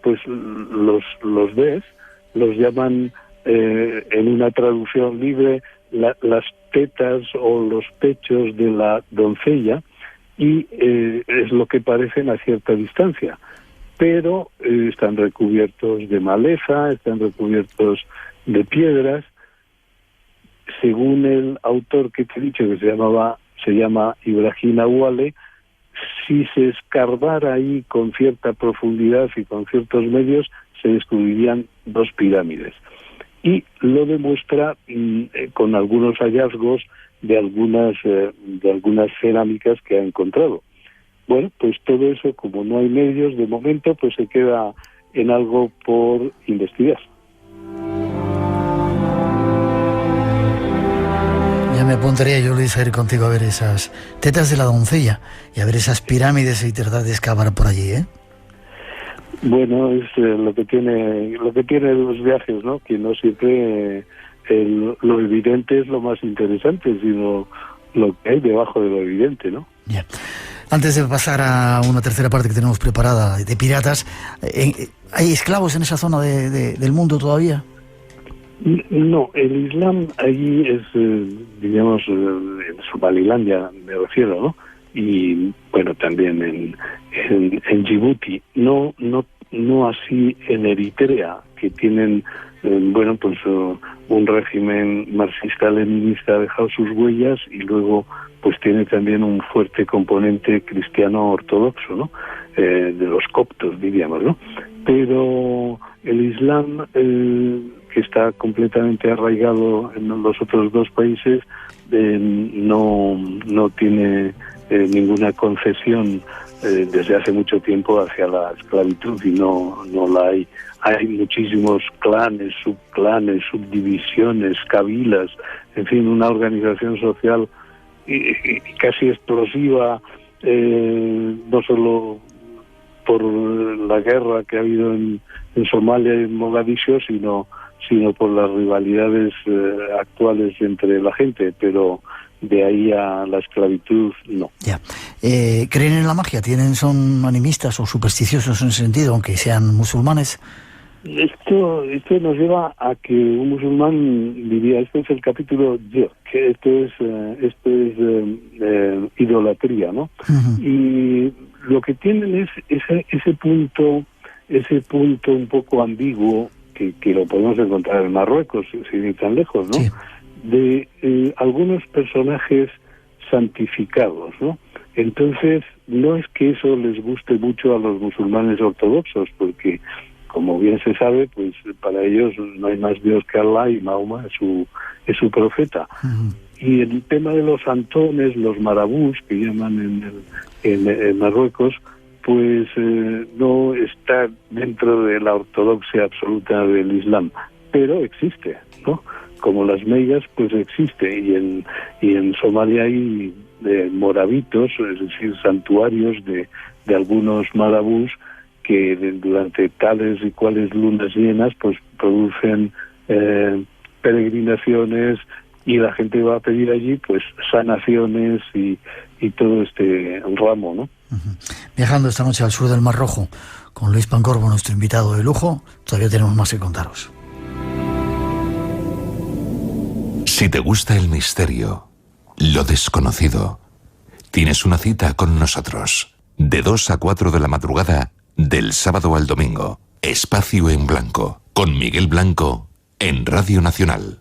[SPEAKER 3] pues los ves, los llaman en una traducción libre las tetas o los pechos de la doncella, y es lo que parecen a cierta distancia, pero están recubiertos de maleza, están recubiertos de piedras. Según el autor que te he dicho, que se llama Ibrahim Awale, si se escarbara ahí con cierta profundidad y con ciertos medios, se descubrirían 2 pirámides. Y lo demuestra con algunos hallazgos de algunas cerámicas que ha encontrado. Bueno, pues todo eso, como no hay medios de momento, pues se queda en algo por investigar.
[SPEAKER 1] Ya me apuntaría yo, Luis, a ir contigo a ver esas tetas de la doncella y a ver esas pirámides y tratar de excavar por allí, ¿eh?
[SPEAKER 3] Bueno, es lo que tiene los viajes, ¿no? Que no siempre lo evidente es lo más interesante, sino lo que hay debajo de lo evidente, ¿no?
[SPEAKER 1] Ya. Antes de pasar a una tercera parte que tenemos preparada de piratas, ¿hay esclavos en esa zona del mundo todavía?
[SPEAKER 3] No, el Islam allí es, digamos, en Somalilandia me refiero, ¿no? Y bueno, también en Djibouti, no así en Eritrea, que tienen un régimen marxista-leninista ha dejado sus huellas, y luego pues tiene también un fuerte componente cristiano ortodoxo, ¿no? De los coptos, diríamos, ¿no? Pero el Islam, que está completamente arraigado en los otros 2 países, no tiene ninguna concesión desde hace mucho tiempo hacia la esclavitud, y no la hay. Hay muchísimos clanes, subclanes, subdivisiones, cabilas, en fin, una organización social casi explosiva, no solo por la guerra que ha habido en Somalia y en Mogadiscio, sino por las rivalidades actuales entre la gente, pero de ahí a la esclavitud, no.
[SPEAKER 1] Ya. ¿Creen en la magia? ¿Son animistas o supersticiosos en ese sentido, aunque sean musulmanes?
[SPEAKER 3] Esto nos lleva a que un musulmán diría, este es el capítulo yo, que esto es idolatría, ¿no? Uh-huh. Y lo que tienen es ese punto un poco ambiguo, que lo podemos encontrar en Marruecos, sin ir tan lejos, ¿no? Sí. De algunos personajes santificados, ¿no? Entonces, no es que eso les guste mucho a los musulmanes ortodoxos, porque, como bien se sabe, pues para ellos no hay más Dios que Allah y Mahoma es su profeta. Y el tema de los santones, los marabús, que llaman en Marruecos, pues no está dentro de la ortodoxia absoluta del Islam, pero existe, ¿no? Como las meigas, pues existe, y en Somalia hay moravitos, es decir, santuarios de algunos marabús que durante tales y cuales lunas llenas pues producen peregrinaciones, y la gente va a pedir allí pues sanaciones y todo este ramo, ¿no?
[SPEAKER 1] Viajando esta noche al sur del Mar Rojo con Luis Pancorbo, nuestro invitado de lujo, todavía tenemos más que contaros.
[SPEAKER 5] Si te gusta el misterio, lo desconocido, tienes una cita con nosotros. De 2 a 4 de la madrugada, del sábado al domingo. Espacio en Blanco, con Miguel Blanco, en Radio Nacional.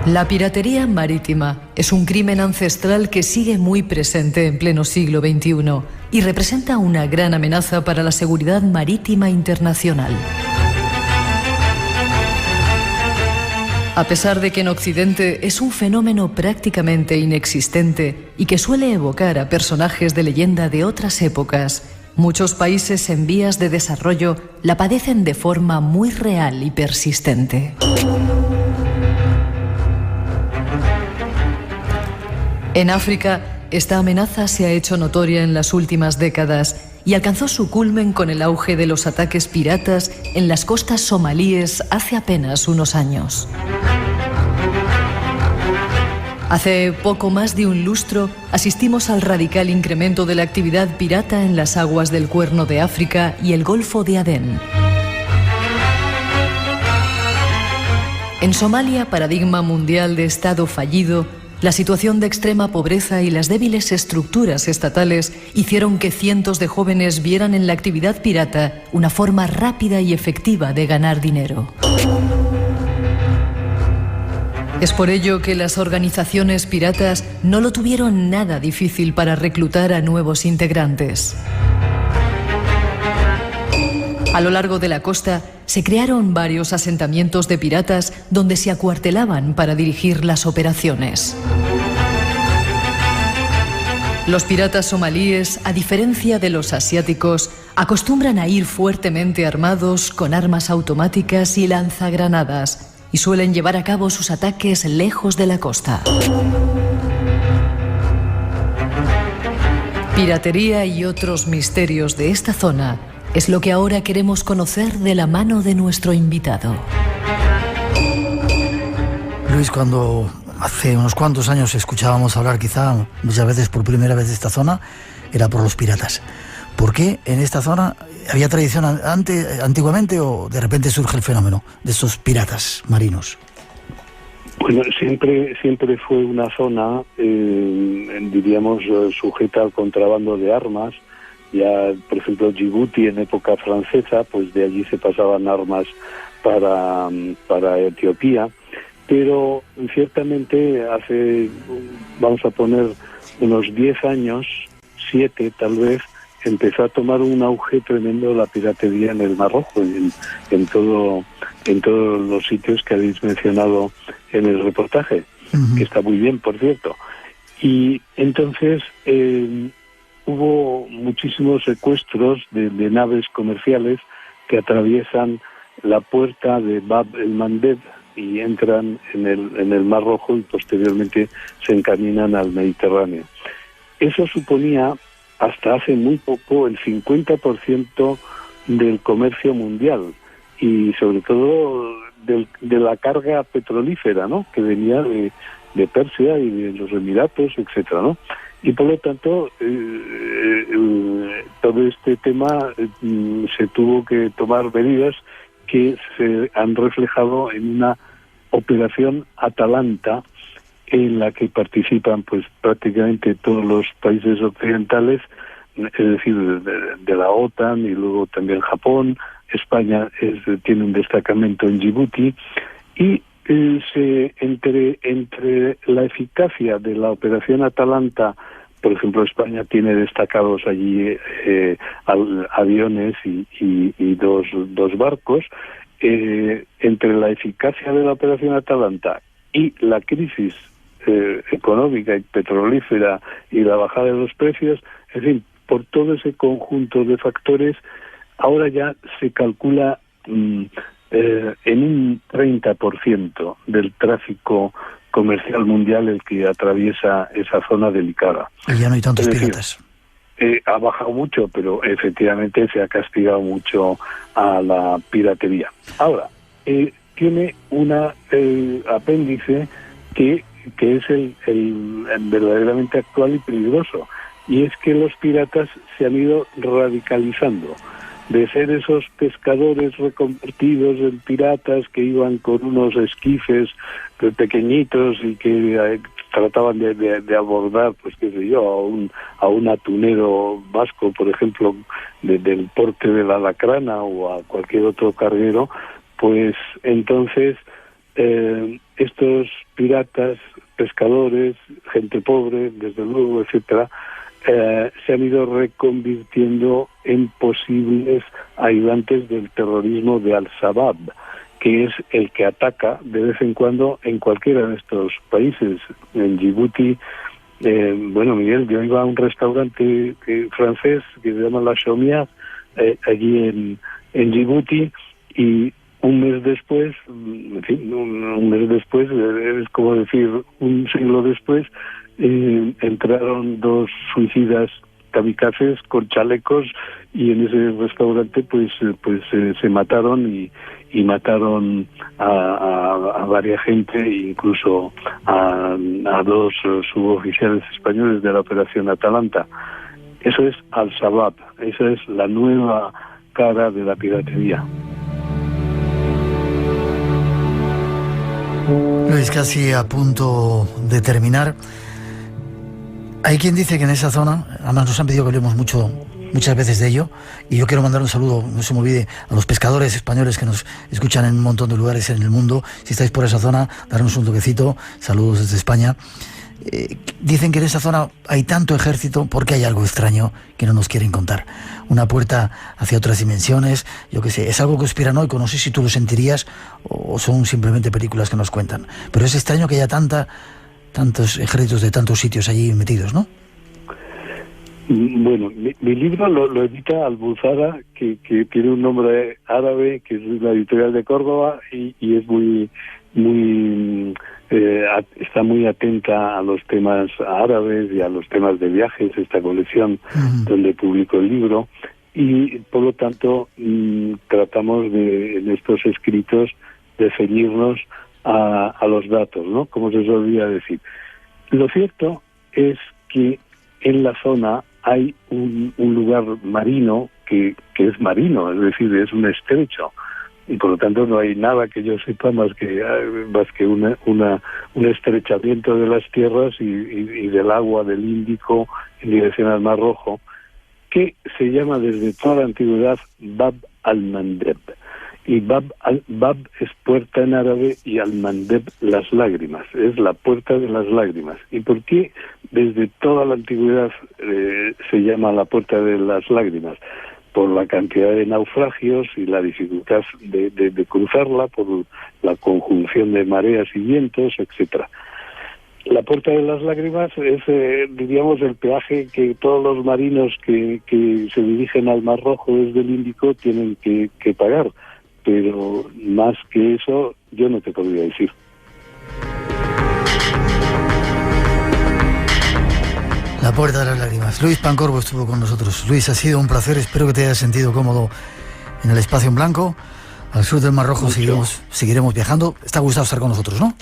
[SPEAKER 2] La piratería marítima es un crimen ancestral que sigue muy presente en pleno siglo XXI y representa una gran amenaza para la seguridad marítima internacional. A pesar de que en Occidente es un fenómeno prácticamente inexistente y que suele evocar a personajes de leyenda de otras épocas, muchos países en vías de desarrollo la padecen de forma muy real y persistente. En África, esta amenaza se ha hecho notoria en las últimas décadas y alcanzó su culmen con el auge de los ataques piratas en las costas somalíes hace apenas unos años. Hace poco más de un lustro asistimos al radical incremento de la actividad pirata en las aguas del Cuerno de África y el Golfo de Adén. En Somalia, paradigma mundial de Estado fallido, la situación de extrema pobreza y las débiles estructuras estatales hicieron que cientos de jóvenes vieran en la actividad pirata una forma rápida y efectiva de ganar dinero. Es por ello que las organizaciones piratas no lo tuvieron nada difícil para reclutar a nuevos integrantes. A lo largo de la costa se crearon varios asentamientos de piratas donde se acuartelaban para dirigir las operaciones. Los piratas somalíes, a diferencia de los asiáticos, acostumbran a ir fuertemente armados con armas automáticas y lanzagranadas y suelen llevar a cabo sus ataques lejos de la costa. Piratería y otros misterios de esta zona es lo que ahora queremos conocer de la mano de nuestro invitado.
[SPEAKER 1] Luis, cuando hace unos cuantos años escuchábamos hablar, quizá muchas veces por primera vez, de esta zona, era por los piratas. ¿Por qué en esta zona había tradición antiguamente o de repente surge el fenómeno de estos piratas marinos?
[SPEAKER 3] Bueno, siempre fue una zona, diríamos, sujeta al contrabando de armas. Ya, por ejemplo, Djibouti en época francesa, pues de allí se pasaban armas para Etiopía, pero ciertamente hace, vamos a poner, unos 10 años, 7 tal vez, empezó a tomar un auge tremendo la piratería en el Mar Rojo, en todos los sitios que habéis mencionado en el reportaje, que está muy bien, por cierto. Y entonces hubo muchísimos secuestros de naves comerciales que atraviesan la puerta de Bab el-Mandeb y entran en el Mar Rojo y posteriormente se encaminan al Mediterráneo. Eso suponía, hasta hace muy poco, el 50% del comercio mundial y sobre todo de la carga petrolífera, ¿no?, que venía de Persia y de los Emiratos, etcétera, ¿no? Y por lo tanto, todo este tema se tuvo que tomar medidas que se han reflejado en una operación Atalanta en la que participan pues prácticamente todos los países occidentales, es decir, de la OTAN y luego también Japón, España tiene un destacamento en Djibouti, y entre la eficacia de la operación Atalanta, por ejemplo, España tiene destacados allí aviones y dos barcos. Entre la eficacia de la operación Atalanta y la crisis económica y petrolífera y la bajada de los precios, en fin, por todo ese conjunto de factores, ahora ya se calcula en un 30% del tráfico comercial mundial el que atraviesa esa zona delicada.
[SPEAKER 1] Y ya no hay tantos piratas.
[SPEAKER 3] Ha bajado mucho, pero efectivamente se ha castigado mucho a la piratería. Ahora, tiene una apéndice que es el verdaderamente actual y peligroso, y es que los piratas se han ido radicalizando. De ser esos pescadores reconvertidos en piratas que iban con unos esquifes pequeñitos y que trataban de abordar, pues qué sé yo, a un atunero vasco, por ejemplo, del porte de la Lacrana, o a cualquier otro carguero, pues entonces estos piratas, pescadores, gente pobre, desde luego, etcétera, se han ido reconvirtiendo en posibles ayudantes del terrorismo de Al-Shabaab, que es el que ataca de vez en cuando en cualquiera de estos países. En Djibouti, bueno, Miguel, yo iba a un restaurante francés que se llama La Chaumière, allí en Djibouti, y un mes después, en fin, un mes después, es como decir un siglo después, entraron dos suicidas kamikazes con chalecos, y en ese restaurante pues se mataron y mataron a varias gente, incluso a dos suboficiales españoles de la operación Atalanta. Eso es Al-Shabaab, esa es la nueva cara de la piratería.
[SPEAKER 1] Luis, casi a punto de terminar. Hay quien dice que en esa zona, además nos han pedido que hablemos muchas veces de ello, y yo quiero mandar un saludo, no se me olvide, a los pescadores españoles que nos escuchan en un montón de lugares en el mundo. Si estáis por esa zona, darnos un toquecito. Saludos desde España. Dicen que en esa zona hay tanto ejército porque hay algo extraño que no nos quieren contar. Una puerta hacia otras dimensiones, yo qué sé, es algo conspiranoico, no sé si tú lo sentirías o son simplemente películas que nos cuentan. Pero es extraño que haya tantos ejércitos de tantos sitios allí metidos, ¿no?
[SPEAKER 3] Bueno, mi libro lo edita Albuzara, que tiene un nombre árabe, que es la editorial de Córdoba, y es está muy atenta a los temas árabes y a los temas de viajes, esta colección donde publico el libro, y por lo tanto tratamos en estos escritos de ceñirnos a los datos, ¿no? Como se solía decir. Lo cierto es que en la zona hay un lugar marino que es marino, es decir, es un estrecho, y por lo tanto no hay nada que yo sepa más que un estrechamiento de las tierras y del agua del Índico en dirección al Mar Rojo, que se llama desde toda la antigüedad Bab al-Mandeb. Y Bab es puerta en árabe, y al-Mandeb las lágrimas, es la puerta de las lágrimas. ¿Y por qué desde toda la antigüedad se llama la puerta de las lágrimas? Por la cantidad de naufragios y la dificultad de cruzarla, por la conjunción de mareas y vientos, etcétera. La puerta de las lágrimas es, diríamos, el peaje que todos los marinos que se dirigen al Mar Rojo desde el Índico tienen que pagar. Pero más que eso, yo no te podría decir.
[SPEAKER 1] La puerta de las lágrimas. Luis Pancorbo estuvo con nosotros. Luis, ha sido un placer. Espero que te hayas sentido cómodo en el espacio en blanco. Al sur del Mar Rojo seguiremos viajando. Está gustado estar con nosotros, ¿no?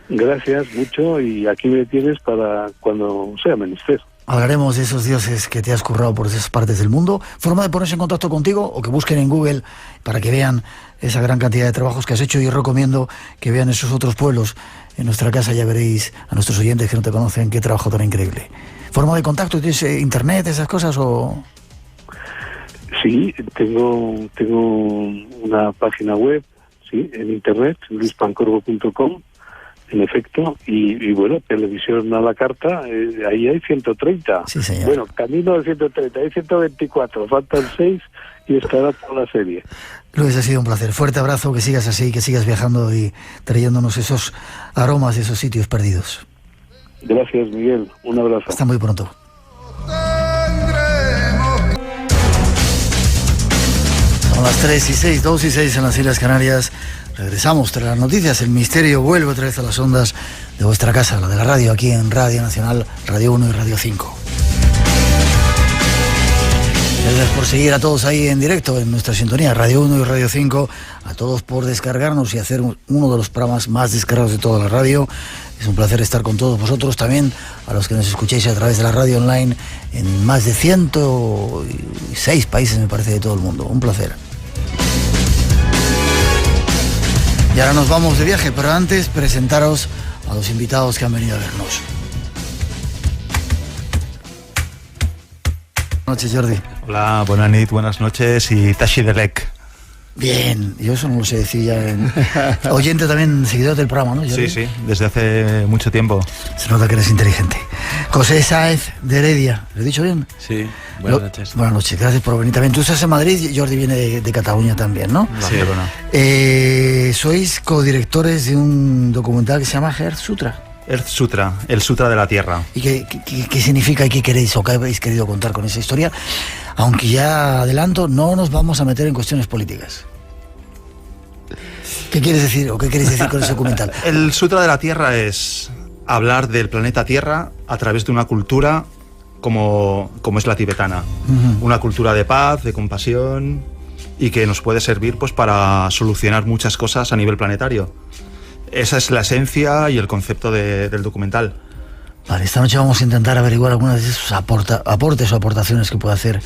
[SPEAKER 3] Gracias, mucho. Y aquí me tienes para cuando sea menester.
[SPEAKER 1] Hablaremos de esos dioses que te has currado por esas partes del mundo. Forma de ponerse en contacto contigo, o que busquen en Google para que vean esa gran cantidad de trabajos que has hecho. Y os recomiendo que vean esos otros pueblos. En nuestra casa ya veréis, a nuestros oyentes que no te conocen, qué trabajo tan increíble. ¿Forma de contacto? ¿Tienes internet, esas cosas o...?
[SPEAKER 3] Sí, tengo una página web, sí, en internet, luispancorbo.com, en efecto, y bueno, televisión a la carta, ahí hay 130.
[SPEAKER 1] Sí, señor.
[SPEAKER 3] Bueno, camino de 130, hay 124, faltan 6 y estará toda la serie.
[SPEAKER 1] Luis, ha sido un placer. Fuerte abrazo, que sigas así, que sigas viajando y trayéndonos esos aromas de esos sitios perdidos.
[SPEAKER 3] Gracias, Miguel. Un abrazo.
[SPEAKER 1] Hasta muy pronto. Son las 3:06, 2:06 en las Islas Canarias. Regresamos tras las noticias. El misterio vuelve otra vez a las ondas de vuestra casa, la de la radio, aquí en Radio Nacional, Radio 1 y Radio 5. Gracias por seguir a todos ahí en directo en nuestra sintonía, Radio 1 y Radio 5, a todos por descargarnos y hacer uno de los programas más descargados de toda la radio. Es un placer estar con todos vosotros, también a los que nos escuchéis a través de la radio online en más de 106 países, me parece, de todo el mundo. Un placer. Y ahora nos vamos de viaje, pero antes presentaros a los invitados que han venido a vernos. Buenas noches, Jordi.
[SPEAKER 10] Hola, buenas noches y Tashi Delek.
[SPEAKER 1] Bien, yo eso no lo sé decir ya. Oyente también, seguidor del programa, ¿no, Jordi?
[SPEAKER 10] Sí, desde hace mucho tiempo.
[SPEAKER 1] Se nota que eres inteligente. José Sáez de Heredia, ¿lo he dicho bien?
[SPEAKER 11] Sí, buenas noches.
[SPEAKER 1] Buenas noches, gracias por venir también. Tú estás en Madrid, Jordi viene de Cataluña también, ¿no?
[SPEAKER 10] Sí.
[SPEAKER 1] Sois codirectores de un documental que se llama Earth Sutra.
[SPEAKER 10] Earth Sutra, el Sutra de la Tierra.
[SPEAKER 1] ¿Y qué significa y qué queréis o qué habéis querido contar con esa historia? Aunque ya adelanto, no nos vamos a meter en cuestiones políticas. ¿Qué quieres decir o qué queréis decir con ese documental?
[SPEAKER 10] El Sutra de la Tierra es hablar del planeta Tierra a través de una cultura como es la tibetana. Una cultura de paz, de compasión y que nos puede servir pues para solucionar muchas cosas a nivel planetario. Esa es la esencia y el concepto del documental.
[SPEAKER 1] Vale, esta noche vamos a intentar averiguar algunas de esos aportes o aportaciones que puede hacer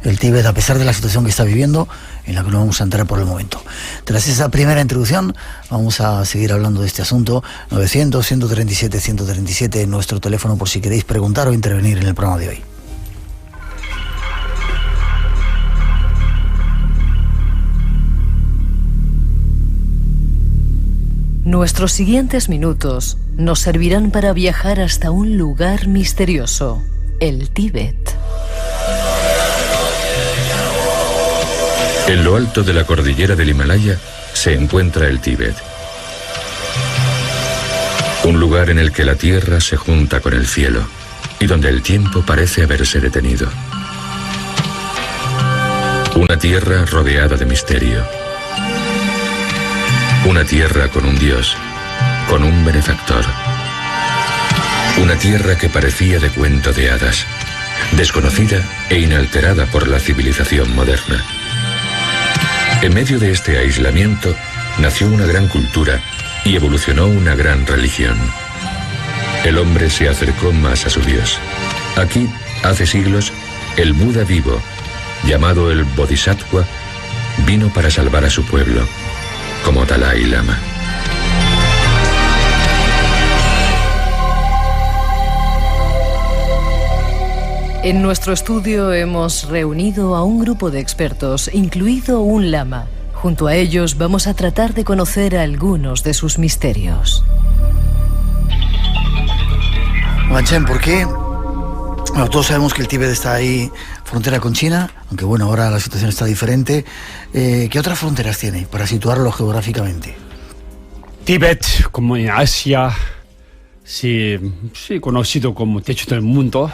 [SPEAKER 1] el Tíbet a pesar de la situación que está viviendo, en la que no vamos a entrar por el momento. Tras esa primera introducción vamos a seguir hablando de este asunto. 900-137-137 en nuestro teléfono por si queréis preguntar o intervenir en el programa de hoy.
[SPEAKER 2] Nuestros siguientes minutos nos servirán para viajar hasta un lugar misterioso, el Tíbet.
[SPEAKER 12] En lo alto de la cordillera del Himalaya se encuentra el Tíbet. Un lugar en el que la tierra se junta con el cielo y donde el tiempo parece haberse detenido. Una tierra rodeada de misterio. Una tierra con un dios, con un benefactor. Una tierra que parecía de cuento de hadas, desconocida e inalterada por la civilización moderna. En medio de este aislamiento nació una gran cultura y evolucionó una gran religión. El hombre se acercó más a su Dios. Aquí, hace siglos, el Buda vivo, llamado el Bodhisattva, vino para salvar a su pueblo, como Dalai Lama.
[SPEAKER 2] En nuestro estudio hemos reunido a un grupo de expertos, incluido un lama. Junto a ellos vamos a tratar de conocer algunos de sus misterios.
[SPEAKER 1] Wanchen, ¿por qué? Bueno, todos sabemos que el Tíbet está ahí, frontera con China, aunque bueno, ahora la situación está diferente. ¿Qué otras fronteras tiene para situarlo geográficamente?
[SPEAKER 13] Tíbet, como en Asia, sí, conocido como techo del mundo.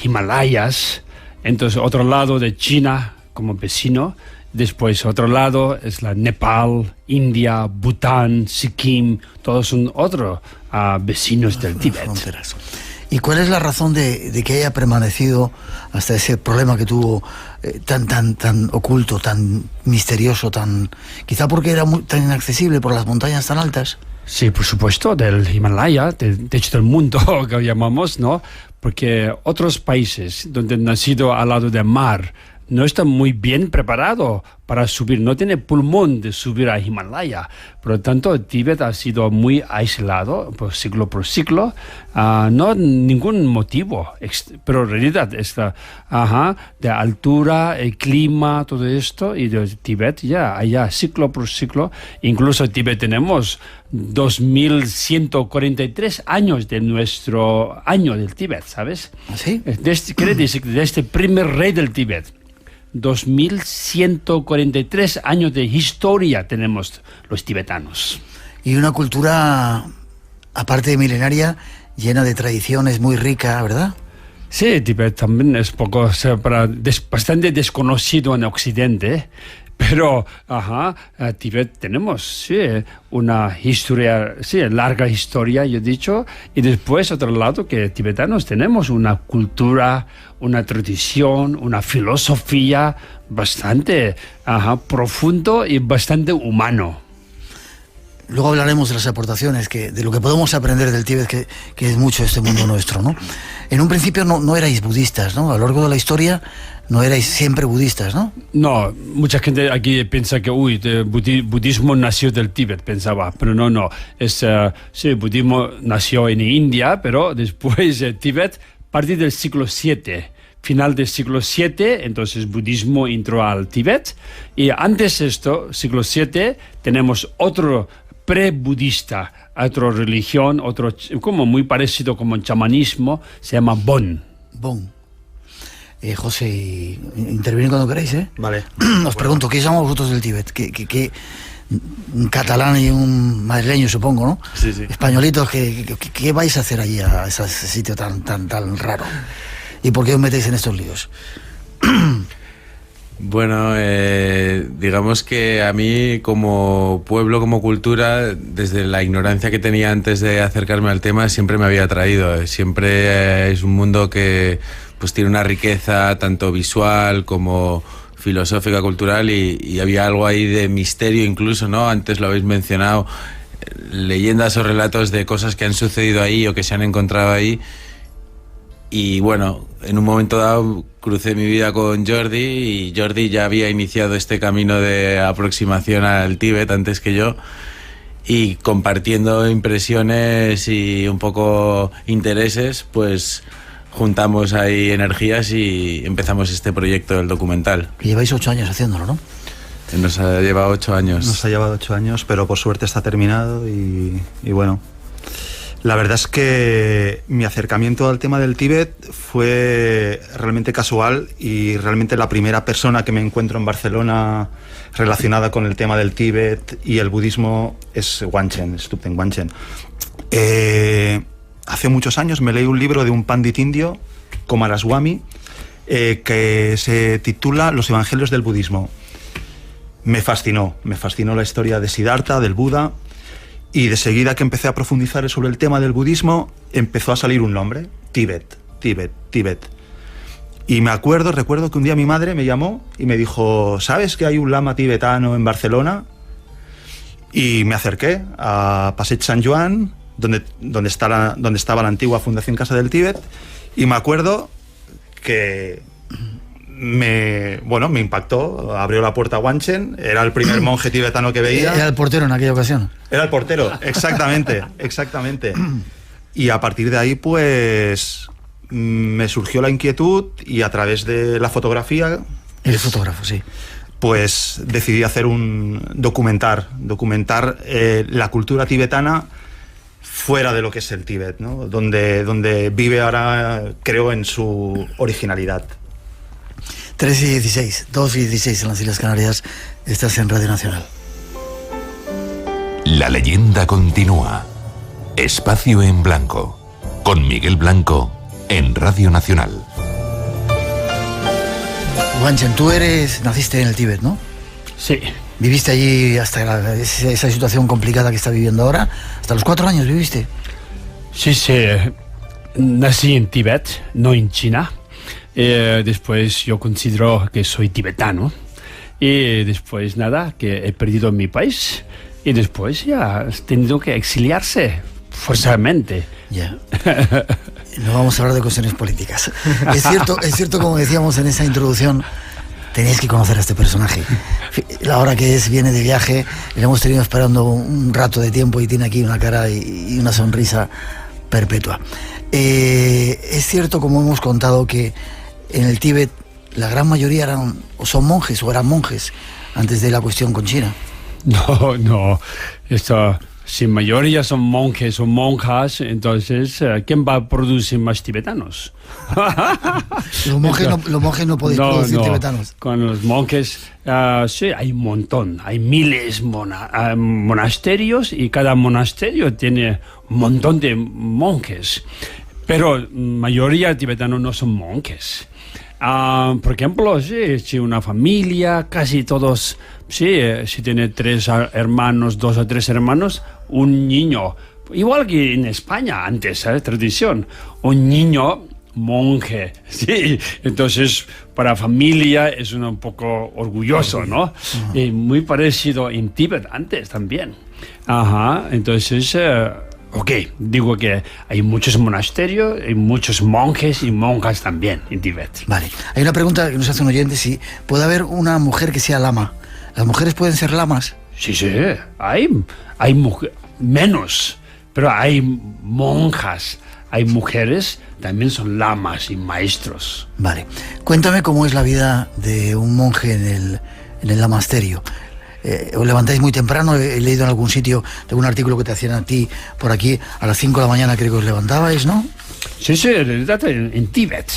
[SPEAKER 13] Himalayas, entonces otro lado de China como vecino, después otro lado es la Nepal, India, Bután, Sikkim, todos son otros vecinos del Tíbet.
[SPEAKER 1] Fronteras. ¿Y cuál es la razón de que haya permanecido hasta ese problema que tuvo tan oculto, tan misterioso, quizá porque era tan inaccesible por las montañas tan altas?
[SPEAKER 13] Sí, por supuesto, del Himalaya, del techo del mundo que llamamos, ¿no? Porque otros países donde han nacido al lado del mar no está muy bien preparado para subir, no tiene pulmón de subir a Himalaya. Por lo tanto, el Tíbet ha sido muy aislado por siglo, no ningún motivo, pero en realidad está de altura, el clima, todo esto, y de Tíbet ya allá siglo por siglo. Incluso en Tíbet tenemos 2143 años de nuestro año del Tíbet, ¿sabes?
[SPEAKER 1] ¿Sí?
[SPEAKER 13] Quiere decir que desde el primer rey del Tíbet, 2143 años de historia tenemos los tibetanos.
[SPEAKER 1] Y una cultura, aparte de milenaria, llena de tradiciones, muy rica, ¿verdad?
[SPEAKER 13] Sí, Tíbet también es bastante desconocido en Occidente, pero Tíbet tenemos una historia, larga historia, yo he dicho, y después otro lado que tibetanos tenemos una cultura, una tradición, una filosofía bastante profundo y bastante humano.
[SPEAKER 1] Luego hablaremos de las aportaciones, de lo que podemos aprender del Tíbet, que es mucho este mundo nuestro, ¿no? En un principio no erais budistas, ¿no? A lo largo de la historia no erais siempre budistas, ¿no?
[SPEAKER 13] No, mucha gente aquí piensa que el budismo nació del Tíbet, pensaba, pero no. El budismo nació en India, pero después el Tíbet, a partir del siglo VII. Final del siglo VII, entonces el budismo entró al Tíbet, y antes de esto, siglo VII, tenemos otro pre-budista, otra religión, como muy parecido como el chamanismo, se llama Bon.
[SPEAKER 1] José, intervenid cuando queráis, ¿eh?
[SPEAKER 10] Vale.
[SPEAKER 1] Os pregunto, ¿qué llamamos vosotros del Tíbet? Un catalán y un madrileño, supongo, ¿no?
[SPEAKER 11] Sí.
[SPEAKER 1] Españolitos, ¿qué vais a hacer allí a ese sitio tan raro? ¿Y por qué os metéis en estos líos?
[SPEAKER 11] Bueno, digamos que a mí como pueblo, como cultura, desde la ignorancia que tenía antes de acercarme al tema, siempre me había atraído. Siempre es un mundo que pues tiene una riqueza tanto visual como filosófica, cultural, y había algo ahí de misterio incluso, ¿no? Antes lo habéis mencionado, leyendas o relatos de cosas que han sucedido ahí o que se han encontrado ahí. Y bueno, en un momento dado crucé mi vida con Jordi, y Jordi ya había iniciado este camino de aproximación al Tíbet antes que yo, y compartiendo impresiones y un poco intereses, pues juntamos ahí energías y empezamos este proyecto del documental.
[SPEAKER 1] Y lleváis 8 años haciéndolo, ¿no?
[SPEAKER 11] Nos ha llevado 8 años.
[SPEAKER 10] Nos ha llevado 8 años, pero por suerte está terminado y bueno... La verdad es que mi acercamiento al tema del Tíbet fue realmente casual, y realmente la primera persona que me encuentro en Barcelona relacionada con el tema del Tíbet y el budismo es Thupten Wanchen. Hace muchos años me leí un libro de un pandit indio, Coomaraswamy, que se titula Los Evangelios del Budismo. Me fascinó la historia de Siddhartha, del Buda. Y de seguida que empecé a profundizar sobre el tema del budismo, empezó a salir un nombre, Tíbet. Y recuerdo que un día mi madre me llamó y me dijo, ¿sabes que hay un lama tibetano en Barcelona? Y me acerqué a Passeig Sant Joan, donde estaba la antigua Fundación Casa del Tíbet, y me acuerdo que me impactó. Abrió la puerta a Wanchen, era el primer monje tibetano que veía.
[SPEAKER 1] Era el portero en aquella ocasión.
[SPEAKER 10] Era el portero, exactamente. Y a partir de ahí, pues, me surgió la inquietud, y a través de la fotografía...
[SPEAKER 1] Eres fotógrafo, sí.
[SPEAKER 10] Pues decidí hacer un documentar la cultura tibetana fuera de lo que es el Tíbet, ¿no? Donde vive ahora, creo, en su originalidad.
[SPEAKER 1] 3 y 16, 2 y 16 en las Islas Canarias. Estás en Radio Nacional.
[SPEAKER 5] La leyenda continúa. Espacio en Blanco, con Miguel Blanco, en Radio Nacional.
[SPEAKER 1] Wanchen, tú naciste en el Tíbet, ¿no?
[SPEAKER 13] Sí.
[SPEAKER 1] ¿Viviste allí hasta esa situación complicada que está viviendo ahora? ¿Hasta los 4 años viviste?
[SPEAKER 13] Sí. Nací en Tíbet, no en China. Después yo considero que soy tibetano, y después que he perdido mi país, y después ya he tenido que exiliarse forzadamente.
[SPEAKER 1] Ya. No vamos a hablar de cuestiones políticas. Es cierto, como decíamos en esa introducción, Tenéis que conocer a este personaje. La hora que es, viene de viaje, le hemos tenido esperando un rato de tiempo y tiene aquí una cara y una sonrisa perpetua. Es cierto, como hemos contado, que en el Tíbet la gran mayoría eran o son monjes o eran monjes antes de la cuestión con China.
[SPEAKER 13] No. Si mayoría son monjes o monjas, entonces, ¿quién va a producir más tibetanos?
[SPEAKER 1] Los monjes no podéis producir tibetanos.
[SPEAKER 13] Con los monjes, sí, hay un montón. Hay miles monasterios y cada monasterio tiene un montón de monjes. Pero mayoría tibetanos no son monjes. Por ejemplo, si una familia, casi todos, si tiene 3 hermanos, 2 o 3 hermanos, un niño, igual que en España antes, tradición, un niño monje, sí, entonces para familia es un poco orgulloso, ¿no? Y muy parecido en Tíbet antes también. Entonces... digo que hay muchos monasterios, hay muchos monjes y monjas también en Tíbet.
[SPEAKER 1] Vale, hay una pregunta que nos hace un oyente, si puede haber una mujer que sea lama. ¿Las mujeres pueden ser lamas?
[SPEAKER 13] Sí, hay menos, pero hay monjas, hay mujeres, también son lamas y maestros.
[SPEAKER 1] Vale, cuéntame cómo es la vida de un monje en el lamasterio. ¿Os levantáis muy temprano? He leído en algún sitio de un artículo que te hacían a ti por aquí a las 5 de la mañana, creo que os levantabais, ¿no?
[SPEAKER 13] Sí, en realidad en Tíbet,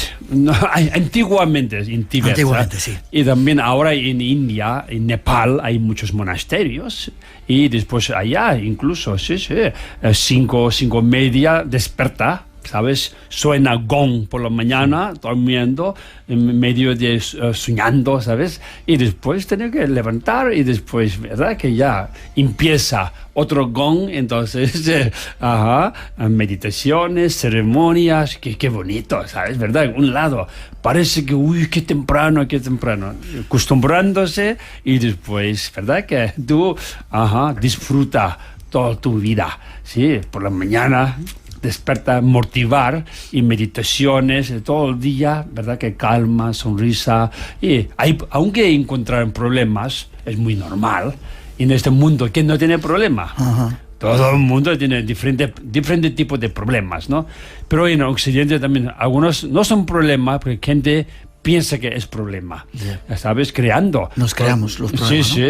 [SPEAKER 13] antiguamente en Tíbet.
[SPEAKER 1] Antiguamente, sí.
[SPEAKER 13] Y también ahora en India, en Nepal, hay muchos monasterios. Y después allá incluso, 5:30 desperta. ¿Sabes? Suena gong por la mañana, durmiendo, en medio de soñando, ¿sabes? Y después tiene que levantar y después, ¿verdad? Que ya empieza otro gong, entonces, meditaciones, ceremonias, qué bonito, ¿sabes? ¿Verdad? En un lado parece que, qué temprano, acostumbrándose y después, ¿verdad? Que tú, disfruta toda tu vida, ¿sí? Por la mañana... desperta, motivar y meditaciones todo el día, ¿verdad? Que calma, sonrisa. Y aunque encontrar problemas, es muy normal. En este mundo, ¿quién no tiene problema? Todo el mundo tiene diferentes tipos de problemas, ¿no? Pero en Occidente también, algunos no son problemas, porque gente piensa que es problema, ¿sabes? Creando.
[SPEAKER 1] Nos creamos los problemas,
[SPEAKER 13] Sí.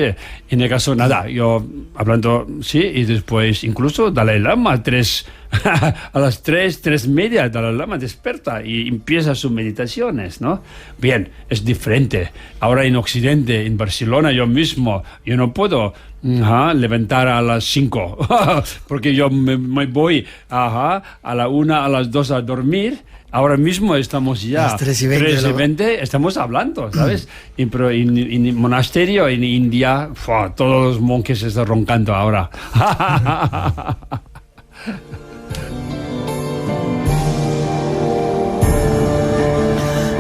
[SPEAKER 13] En el caso, yo hablando, y después incluso Dalai Lama, a las 3:30, Dalai Lama desperta y empieza sus meditaciones, ¿no? Bien, es diferente. Ahora en Occidente, en Barcelona, yo no puedo levantar a las 5, porque yo me voy a la 1, a las 2 a dormir. Ahora mismo estamos ya
[SPEAKER 1] las 3:20,
[SPEAKER 13] estamos hablando, ¿sabes? Pero en el monasterio, en India, todos los monjes están roncando ahora.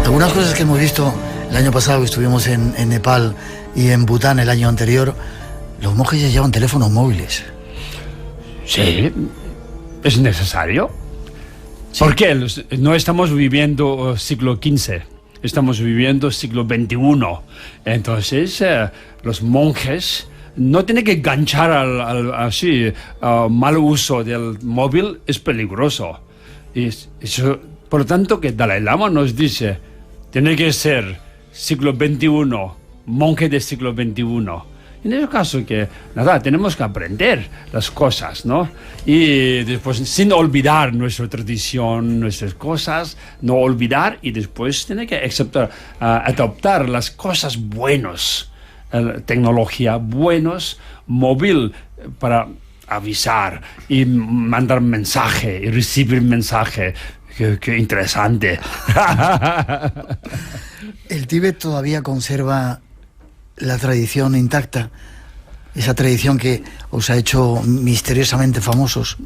[SPEAKER 1] Algunas cosas que hemos visto el año pasado, que estuvimos en Nepal y en Bután el año anterior, los monjes ya llevan teléfonos móviles.
[SPEAKER 13] Sí, es necesario. Sí. Porque no estamos viviendo siglo XV, estamos viviendo siglo XXI. Entonces, los monjes no tienen que enganchar al mal uso del móvil, es peligroso. Y eso, por lo tanto, que Dalai Lama nos dice, tiene que ser siglo XXI, monje del siglo XXI. En ese caso tenemos que aprender las cosas, ¿no? Y después, sin olvidar nuestra tradición, nuestras cosas, no olvidar y después tener que adoptar las cosas buenas, tecnología buenos, móvil para avisar y mandar mensaje y recibir mensaje. Qué interesante.
[SPEAKER 1] ¿El Tíbet todavía conserva la tradición intacta? Esa tradición que os ha hecho misteriosamente famosos.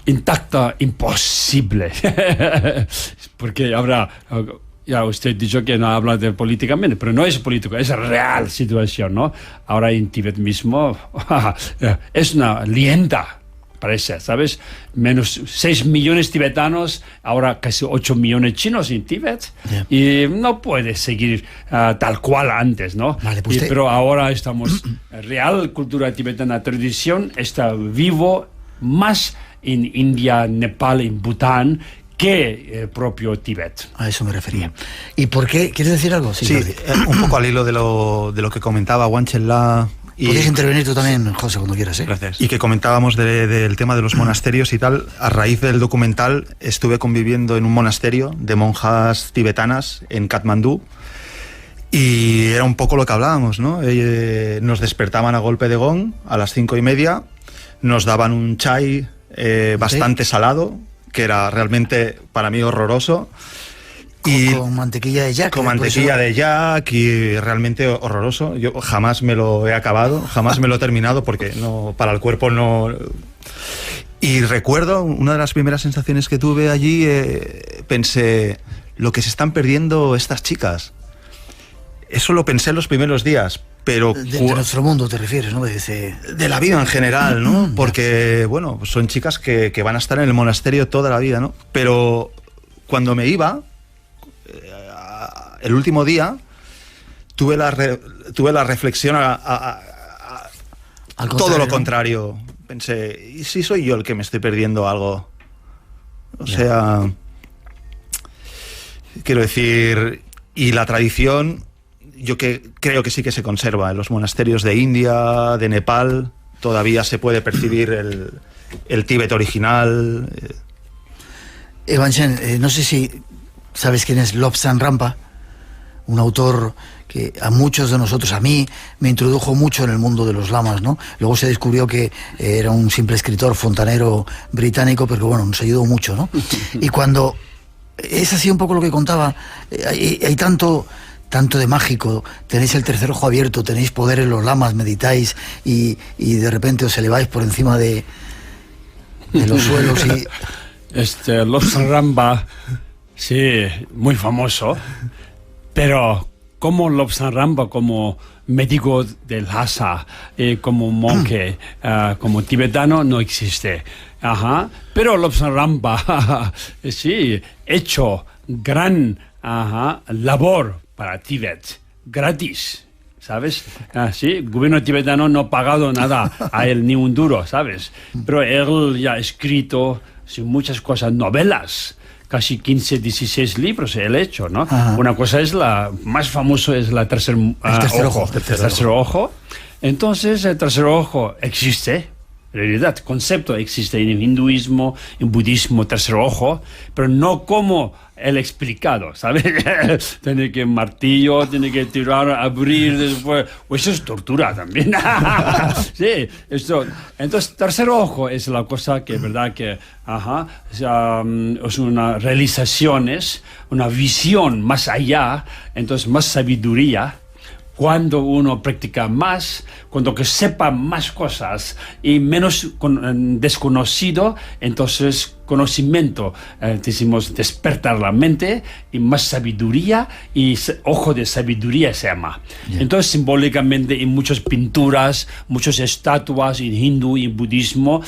[SPEAKER 13] Intacta, imposible. Porque ya usted ha dicho que no habla de políticamente, pero no es político, es real situación, ¿no? Ahora en Tíbet mismo es una leyenda parece, ¿sabes? Menos 6 millones tibetanos, ahora casi 8 millones chinos en Tíbet. Y no puede seguir tal cual antes, ¿no?
[SPEAKER 1] Vale, pues
[SPEAKER 13] pero ahora estamos, real cultura tibetana, tradición, está vivo más en India, Nepal, en Bután, que el propio Tíbet.
[SPEAKER 1] A eso me refería. ¿Y por qué? ¿Quieres decir algo?
[SPEAKER 10] Sí, un poco al hilo de lo que comentaba Wanchen La.
[SPEAKER 1] Puedes intervenir tú también, José, cuando quieras.
[SPEAKER 11] Gracias.
[SPEAKER 10] Y que comentábamos del tema de los monasterios y tal. A raíz del documental estuve conviviendo en un monasterio de monjas tibetanas en Katmandú. Y era un poco lo que hablábamos, ¿no? Nos despertaban a golpe de gong a las 5:30, nos daban un chai bastante salado, que era realmente para mí horroroso.
[SPEAKER 1] Y con mantequilla de yak.
[SPEAKER 10] Con mantequilla de yak y realmente horroroso. Yo jamás me lo he acabado, jamás me lo he terminado porque no, para el cuerpo no. Y recuerdo una de las primeras sensaciones que tuve allí, pensé, lo que se están perdiendo estas chicas. Eso lo pensé en los primeros días, pero...
[SPEAKER 1] De nuestro mundo te refieres, ¿no?
[SPEAKER 10] De la vida en general, ¿no? Porque, bueno, son chicas que van a estar en el monasterio toda la vida, ¿no? Pero cuando me iba, el último día, tuve la reflexión a todo lo contrario. Pensé, ¿y si soy yo el que me estoy perdiendo algo? O sea, quiero decir, y la tradición, yo creo que sí que se conserva en los monasterios de India, de Nepal, todavía se puede percibir el Tíbet original.
[SPEAKER 1] Wanchen, no sé si sabes quién es Lobsang Rampa, un autor que a muchos de nosotros, a mí, me introdujo mucho en el mundo de los lamas, ¿no? Luego se descubrió que era un simple escritor fontanero británico, pero bueno, nos ayudó mucho, ¿no? Y cuando... Es así un poco lo que contaba, hay tanto de mágico, tenéis el tercer ojo abierto, tenéis poder en los lamas, meditáis y de repente os eleváis por encima de los suelos y...
[SPEAKER 13] Lobsang Rampa, sí, muy famoso, pero como Lobsang Rampa, como médico del Lhasa, como monje, como tibetano, no existe. Ajá. Pero Lobsang Rampa, sí, hecho gran labor para Tíbet, gratis, ¿sabes? Sí, el gobierno tibetano no ha pagado nada a él, ni un duro, ¿sabes? Pero él ya ha escrito muchas cosas, novelas, casi 15, 16 libros él ha hecho, ¿no? Ajá. Una cosa es la más famosa, es el tercer ojo. Entonces, el tercer ojo existe. En realidad, el concepto existe en el hinduismo, en budismo, tercer ojo, pero no como el explicado, ¿sabes? Tiene que martillo, tiene que tirar, abrir, después... Eso es tortura también. Sí, esto. Entonces, tercer ojo es la cosa que, verdad, que es una realización, es una visión más allá, entonces más sabiduría. Cuando uno practica más, cuando que sepa más cosas y menos desconocido, entonces conocimiento, decimos despertar la mente y más sabiduría y ojo de sabiduría se llama. Yeah. Entonces simbólicamente en muchas pinturas, muchas estatuas en hindú y en budismo,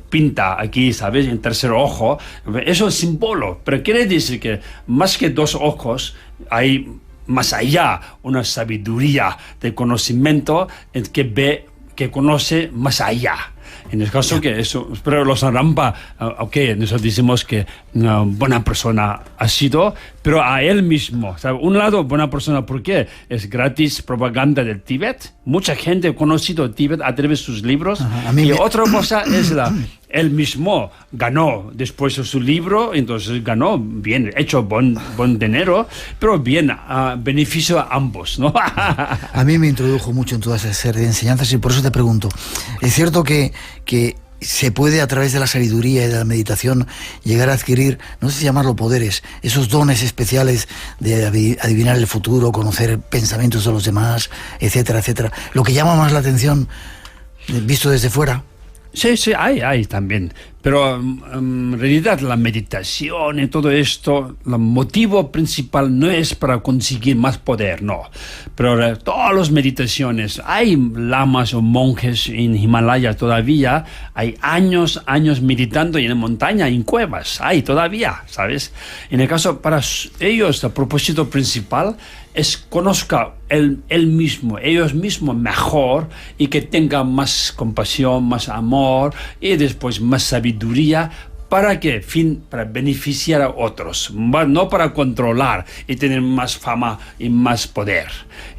[SPEAKER 13] pinta aquí, ¿sabes? En tercer ojo, eso es símbolo, pero quiere decir que más que dos ojos hay más allá, una sabiduría de conocimiento que ve, que conoce más allá. En el caso que eso, pero Lobsang Rampa, nosotros decimos que una buena persona ha sido, pero a él mismo, ¿sabe? Un lado, buena persona, ¿por qué? Es gratis propaganda del Tíbet. Mucha gente ha conocido el Tíbet a través de sus libros. Y otra cosa es él mismo ganó después de su libro, entonces ganó bien, hecho buen dinero, pero bien, beneficio a ambos, ¿no?
[SPEAKER 1] A mí me introdujo mucho en toda esa serie de enseñanzas y por eso te pregunto, ¿es cierto que se puede a través de la sabiduría y de la meditación llegar a adquirir, no sé si llamarlo poderes, esos dones especiales de adivinar el futuro, conocer pensamientos de los demás, etcétera, etcétera? Lo que llama más la atención, visto desde fuera.
[SPEAKER 13] Sí, hay también, Pero en realidad la meditación y todo esto, el motivo principal no es para conseguir más poder, no. Pero todas las meditaciones, hay lamas o monjes en Himalaya todavía, hay años meditando y en la montaña, en cuevas, hay todavía, ¿sabes? En el caso, para ellos, el propósito principal es conozca ellos mismos mejor y que tengan más compasión, más amor y después más sabiduría. ¿Para qué? Para beneficiar a otros, no para controlar y tener más fama y más poder.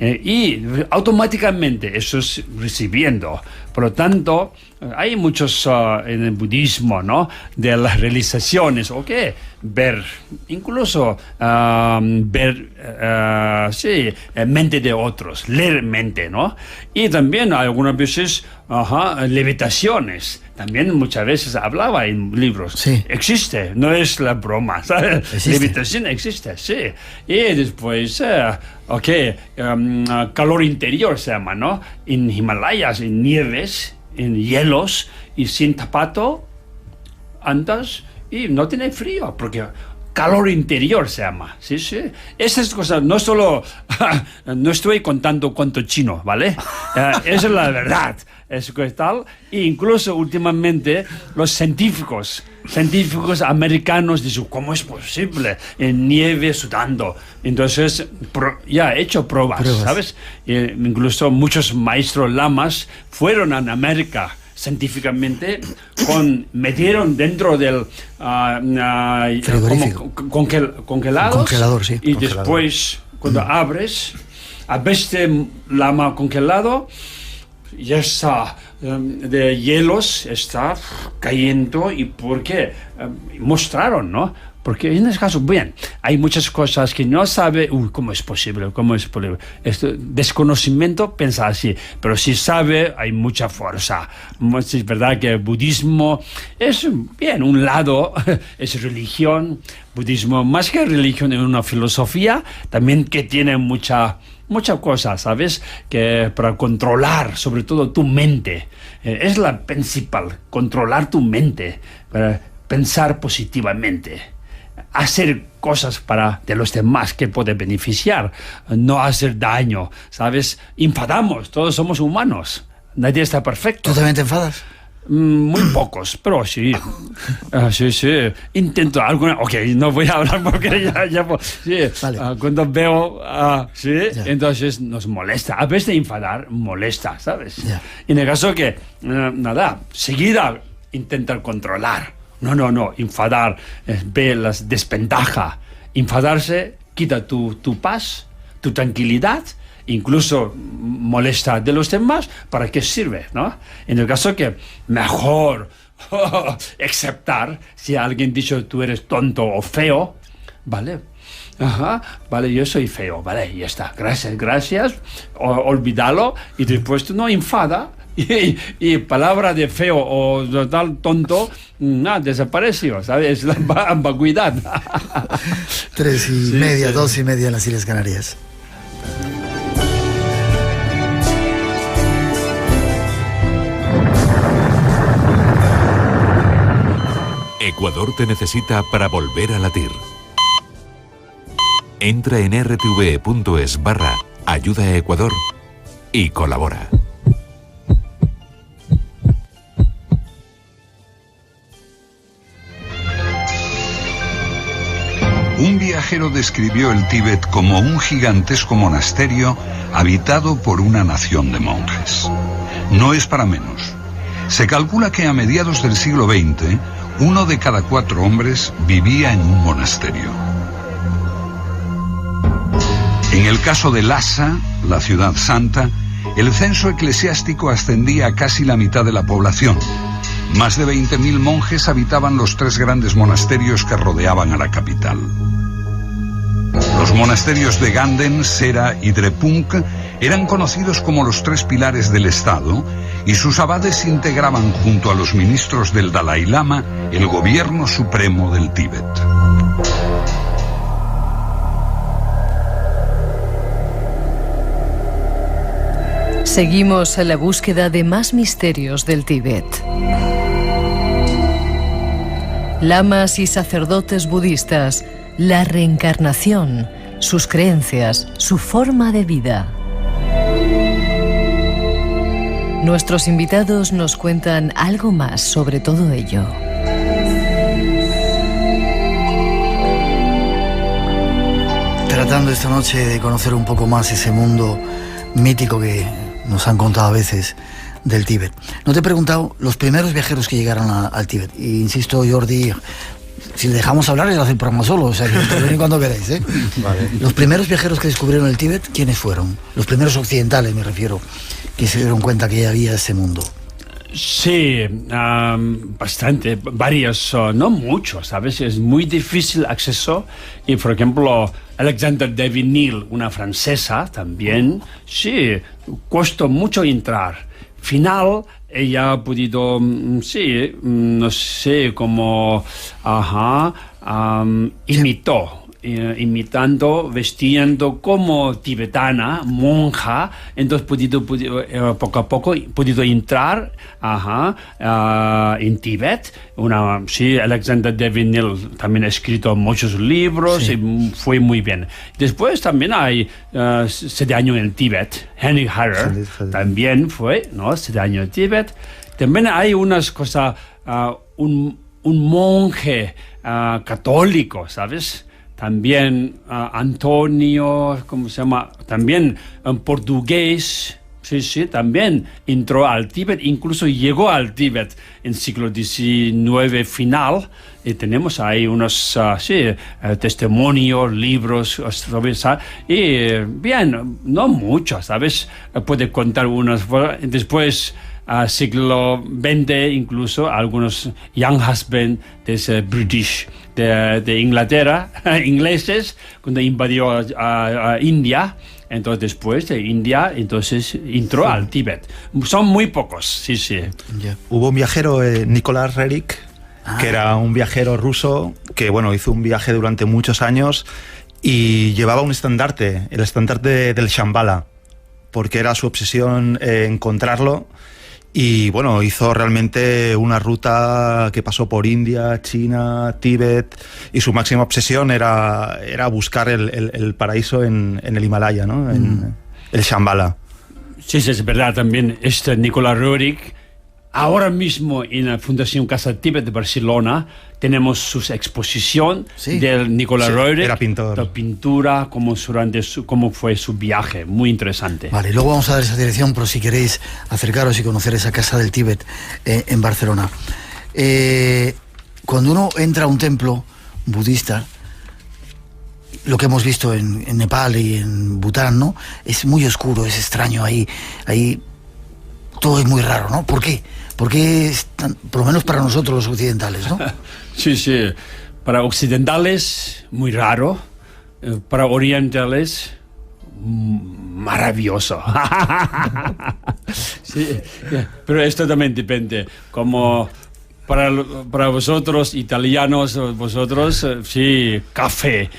[SPEAKER 13] Y automáticamente eso es recibiendo. Por lo tanto, hay muchos en el budismo, ¿no?, de las realizaciones, ¿ok? Ver, incluso mente de otros, leer mente, ¿no? Y también algunas veces levitaciones. También muchas veces hablaba en libros.
[SPEAKER 1] Sí.
[SPEAKER 13] Existe, no es la broma, ¿sabes? Levitación existe, sí. Y después, calor interior se llama, ¿no? En Himalayas, en nieves, en hielos, y sin zapato andas y no tiene frío, porque calor interior se llama, sí. Esas cosas, no solo, no estoy contando cuento chino, ¿vale? Esa es la verdad. Es que tal, e incluso últimamente los científicos americanos dicen, ¿cómo es posible? En nieve sudando. Entonces, ya he hecho pruebas. ¿Sabes? Incluso muchos maestros lamas fueron a América científicamente, metieron dentro del congelador, sí. Y después, cuando abres, a veces lama congelado, ya está de hielos, está cayendo. ¿Y por qué? Mostraron, ¿no? Porque en este caso, bien, hay muchas cosas que no sabe, ¿cómo es posible? Este desconocimiento piensa así, pero si sabe, hay mucha fuerza. Es verdad que el budismo es, bien, un lado es religión, budismo más que religión es una filosofía, también que tiene mucha cosa, ¿sabes? Que para controlar, sobre todo tu mente, es la principal, controlar tu mente, para pensar positivamente, hacer cosas de los demás que puede beneficiar, no hacer daño, ¿sabes? Enfadamos, todos somos humanos, nadie está perfecto.
[SPEAKER 1] ¿Tú también te enfadas?
[SPEAKER 13] Muy pocos, pero sí. Sí. Intento alguna. Ok, no voy a hablar porque ya sí. Vale. Cuando veo, sí, entonces nos molesta. A veces de enfadar molesta, ¿sabes? Ya. En el caso que, seguida intentar controlar. No, enfadar, ve las desventajas. Enfadarse quita tu paz, tu tranquilidad. Incluso molesta de los demás, ¿para qué sirve, no? En el caso que mejor aceptar si alguien dice tú eres tonto o feo, ¿vale? Vale, yo soy feo, vale, ya está, gracias, olvídalo, y después tú no enfada, y palabra de feo o de tal tonto, desapareció, ¿sabes? La ambigüedad.
[SPEAKER 1] 3:30, 2:30 en las Islas Canarias.
[SPEAKER 5] Ecuador te necesita para volver a latir. Entra en rtve.es/ayuda a Ecuador y colabora.
[SPEAKER 14] Un viajero describió el Tíbet como un gigantesco monasterio habitado por una nación de monjes. No es para menos. Se calcula que a mediados del siglo XX, 1 de cada 4 hombres vivía en un monasterio. En el caso de Lhasa, la ciudad santa, el censo eclesiástico ascendía a casi la mitad de la población. Más de 20.000 monjes habitaban los 3 grandes monasterios que rodeaban a la capital. Los monasterios de Ganden, Sera y Drepung eran conocidos como los 3 pilares del Estado, y sus abades integraban junto a los ministros del Dalai Lama el gobierno supremo del Tíbet.
[SPEAKER 2] Seguimos a la búsqueda de más misterios del Tíbet. Lamas y sacerdotes budistas, la reencarnación, sus creencias, su forma de vida. Nuestros invitados nos cuentan algo más sobre todo ello.
[SPEAKER 1] Tratando esta noche de conocer un poco más ese mundo mítico que nos han contado a veces del Tíbet. No te he preguntado los primeros viajeros que llegaron al Tíbet. Y insisto, Jordi, si le dejamos hablar, él hace el programa solo, o sea, que intervenid cuando queráis, ¿eh? Vale. Los primeros viajeros que descubrieron el Tíbet, ¿quiénes fueron? Los primeros occidentales, me refiero, que se dieron cuenta que había ese mundo.
[SPEAKER 13] Sí, bastante, varios, no muchos, ¿sabes? Es muy difícil acceso y, por ejemplo, Alexandre de Vigny, una francesa también, sí, costó mucho entrar. Final, ella ha podido, sí, no sé, como, imitando, vestiendo como tibetana, monja, entonces poco a poco podido entrar en Tíbet. Sí, Alexander de Vigny también ha escrito muchos libros, sí, y fue muy bien. Después también hay 7 años en Tíbet. Henry Harrer también fue, ¿no? 7 años en Tíbet. También hay unas cosas, un monje católico, ¿sabes? También Antonio, ¿cómo se llama? También en portugués, sí, también entró al Tíbet, incluso llegó al Tíbet en siglo XIX final, y tenemos ahí unos testimonios, libros, y bien, no mucho, ¿sabes? Puede contar unos, después siglo XX, incluso algunos young husband de British, de Inglaterra, ingleses, cuando invadió a India. Entonces después de India, entonces entró al Tíbet. Son muy pocos, sí.
[SPEAKER 10] Yeah. Hubo un viajero, Nicolás Roerich, que era un viajero ruso que, bueno, hizo un viaje durante muchos años y llevaba un estandarte, el estandarte del Shambhala, porque era su obsesión encontrarlo. Y bueno, hizo realmente una ruta que pasó por India, China, Tíbet, y su máxima obsesión era buscar el paraíso en el Himalaya, ¿no? En el Shambhala.
[SPEAKER 13] Sí, es verdad también. Nicolás Roerich, ahora mismo en la Fundación Casa Tíbet de Barcelona, tenemos su exposición del Nicolás Roerich. Era pintor. De pintura, cómo fue su viaje, muy interesante.
[SPEAKER 1] Vale, luego vamos a dar esa dirección, pero si queréis acercaros y conocer esa Casa del Tíbet en Barcelona. Cuando uno entra a un templo budista, lo que hemos visto en Nepal y en Bután, ¿no? Es muy oscuro, es extraño, ahí todo es muy raro, ¿no? ¿Por qué? Porque es por lo menos para nosotros los occidentales, ¿no?
[SPEAKER 13] Sí, para occidentales muy raro, para orientales maravilloso. Sí, pero esto también depende, como para vosotros italianos, sí, café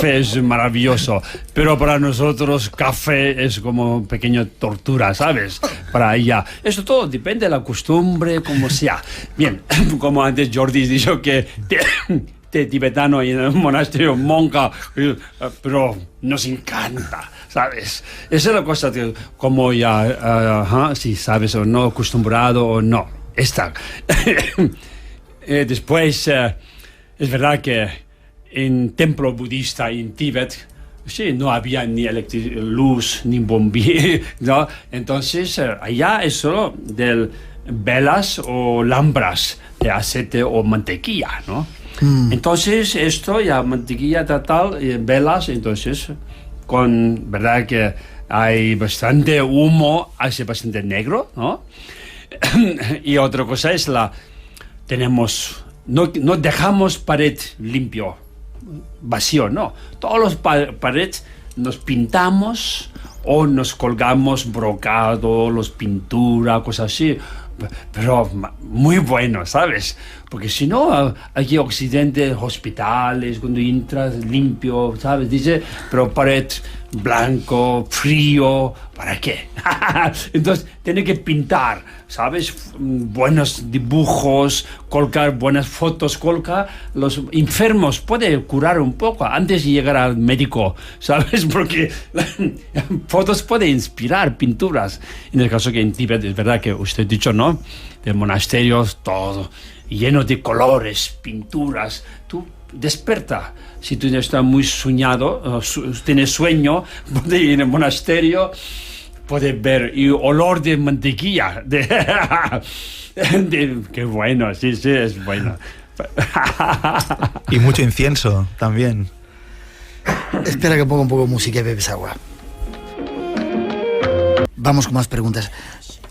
[SPEAKER 13] es maravilloso, pero para nosotros café es como pequeña tortura, ¿sabes? Para allá, esto todo depende de la costumbre, como sea. Bien, como antes Jordi dijo que tibetano y en el monasterio monja, pero nos encanta, ¿sabes? Esa es la cosa, como ya, si sabes o no, acostumbrado o no. Después, es verdad que en templo budista en Tíbet, sí, no había ni luz, ni bombillo, ¿no? Entonces, allá es solo de velas o lámparas de aceite o mantequilla, ¿no? Entonces, esto ya, mantequilla total, velas, entonces, verdad que hay bastante humo, hace bastante negro, ¿no? Y otra cosa es no dejamos pared limpio, vacío, no. Todos los paredes nos pintamos o nos colgamos brocado, pintura, cosas así, pero muy bueno, ¿sabes? Porque si no, aquí en Occidente, hospitales, cuando entras limpio, ¿sabes? Dice, pero pared blanco, frío, ¿para qué? Entonces, tiene que pintar, ¿sabes? Buenos dibujos, colocar buenas fotos, colocar los enfermos, puede curar un poco antes de llegar al médico, ¿sabes? Porque fotos pueden inspirar, pinturas. En el caso que en Tíbet, es verdad que usted ha dicho, ¿no? De monasterios, todo lleno de colores, pinturas, tú desperta. Si tú estás muy soñado, tienes sueño, puedes ir al monasterio, puedes ver y olor de mantequilla. Qué bueno, sí, es bueno.
[SPEAKER 10] Y mucho incienso también.
[SPEAKER 1] Espera que ponga un poco de música y bebes agua. Vamos con más preguntas.